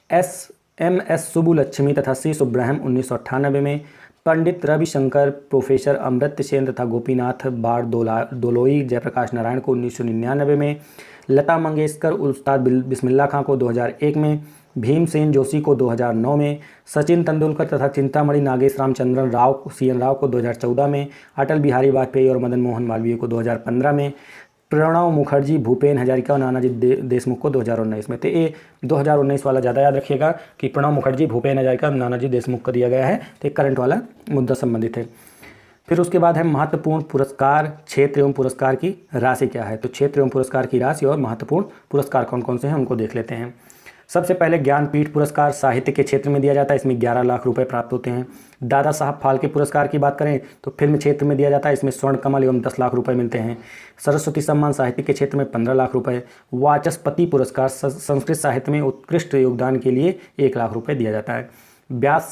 एस सुब्बुलक्ष्मी तथा सी सुब्रह्मण्यम 1998 में। पंडित रविशंकर, प्रोफेसर अमर्त्य सेन तथा गोपीनाथ बारदोलोई, जयप्रकाश नारायण को 1999 में। लता मंगेशकर, उस्ताद बिस्मिल्लाह खां को 2001 में। भीमसेन जोशी को 2009 में। सचिन तेंदुलकर तथा चिंतामणि नागेश रामचंद्रन राव CN राव को 2014 में। अटल बिहारी वाजपेयी और मदन मोहन मालवीय को 2015 में। प्रणब मुखर्जी, भूपेन हजारिका और नानाजी देशमुख को 2019 में। तो ये 2019 वाला ज़्यादा याद रखिएगा कि प्रणब मुखर्जी, भूपेन हजारिका, नानाजी देशमुख को दिया गया है। तो करंट वाला मुद्दा संबंधित है। फिर उसके बाद है महत्वपूर्ण पुरस्कार, क्षेत्र एवं पुरस्कार की राशि क्या है। तो क्षेत्र एवं पुरस्कार की राशि और महत्वपूर्ण पुरस्कार कौन कौन से हैं उनको देख लेते हैं। सबसे पहले ज्ञानपीठ पुरस्कार साहित्य के क्षेत्र में दिया जाता है, इसमें 11 लाख रुपए प्राप्त होते हैं। दादा साहब फाल्के पुरस्कार की बात करें तो फिल्म क्षेत्र में दिया जाता है, इसमें स्वर्ण कमल एवं 10 लाख रुपए मिलते हैं। सरस्वती सम्मान साहित्य के क्षेत्र में 15 लाख रुपए। वाचस्पति पुरस्कार संस्कृत साहित्य में उत्कृष्ट योगदान के लिए 1 लाख रुपए दिया जाता है। व्यास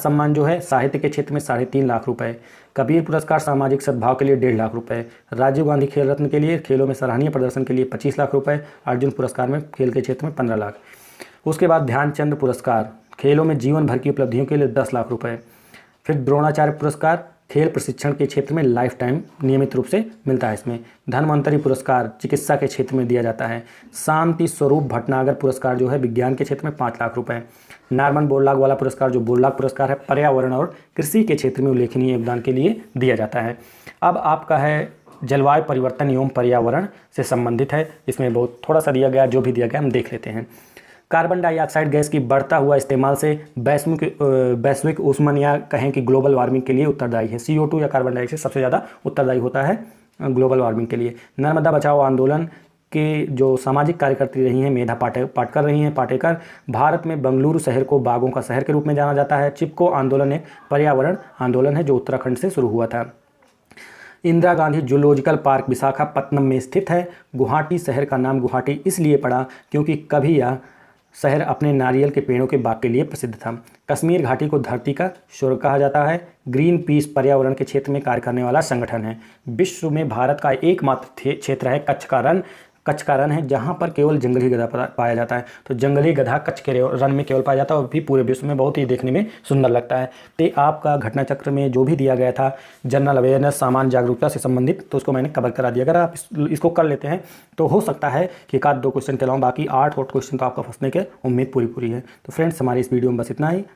सम्मान जो है साहित्य के क्षेत्र में 3.5 लाख रुपए। कबीर पुरस्कार सामाजिक सद्भाव के लिए 1.5 लाख रुपए। राजीव गांधी खेल रत्न के लिए खेलों में सराहनीय प्रदर्शन के लिए 25 लाख रुपए। अर्जुन पुरस्कार में खेल के क्षेत्र में 15 लाख। उसके बाद ध्यानचंद पुरस्कार खेलों में जीवन भर की उपलब्धियों के लिए 10 लाख रुपए। फिर द्रोणाचार्य पुरस्कार खेल प्रशिक्षण के क्षेत्र में लाइफ टाइम नियमित रूप से मिलता है इसमें। धन्वंतरी पुरस्कार चिकित्सा के क्षेत्र में दिया जाता है। शांति स्वरूप भटनागर पुरस्कार जो है विज्ञान के क्षेत्र में 5 लाख रुपए। नॉर्मन बोरलॉग वाला पुरस्कार जो बोरलॉग पुरस्कार है पर्यावरण और कृषि के क्षेत्र में उल्लेखनीय योगदान के लिए दिया जाता है। अब आपका है जलवायु परिवर्तन एवं पर्यावरण से संबंधित है, इसमें बहुत थोड़ा सा दिया गया, जो भी दिया गया हम देख लेते हैं। कार्बन डाइऑक्साइड गैस की बढ़ता हुआ इस्तेमाल से वैश्विक ऊष्मन या कहें कि ग्लोबल वार्मिंग के लिए उत्तरदायी है। CO2 या कार्बन डाइऑक्साइड सबसे ज़्यादा उत्तरदायी होता है ग्लोबल वार्मिंग के लिए। नर्मदा बचाओ आंदोलन के जो सामाजिक कार्यकर्त्री रही हैं मेधा पाटकर रही हैं पाटेकर। भारत में बेंगलुरु शहर को बागों का शहर के रूप में जाना जाता है। चिपको आंदोलन एक पर्यावरण आंदोलन है जो उत्तराखंड से शुरू हुआ था। इंदिरा गांधी जूलॉजिकल पार्क विशाखापत्तनम में स्थित है। गुवाहाटी शहर का नाम गुवाहाटी इसलिए पड़ा क्योंकि कभी यह शहर अपने नारियल के पेड़ों के बाग के लिए प्रसिद्ध था। कश्मीर घाटी को धरती का स्वर्ग कहा जाता है। ग्रीन पीस पर्यावरण के क्षेत्र में कार्य करने वाला संगठन है। विश्व में भारत का एकमात्र क्षेत्र है कच्छ का रण है जहाँ पर केवल जंगली गधा पाया जाता है। तो जंगली गधा कच्छ के रण में केवल पाया जाता है और भी पूरे विश्व में बहुत ही देखने में सुंदर लगता है। तो आपका घटना चक्र में जो भी दिया गया था जनरल अवेयरनेस सामान्य जागरूकता से संबंधित, तो उसको मैंने कवर करा दिया। अगर आप इसको कर लेते हैं तो हो सकता है कि 1-2 क्वेश्चन के अलावा बाकी 8 और क्वेश्चन तो आपका फंसने के उम्मीद पूरी है। तो फ्रेंड्स हमारी इस वीडियो में बस इतना ही।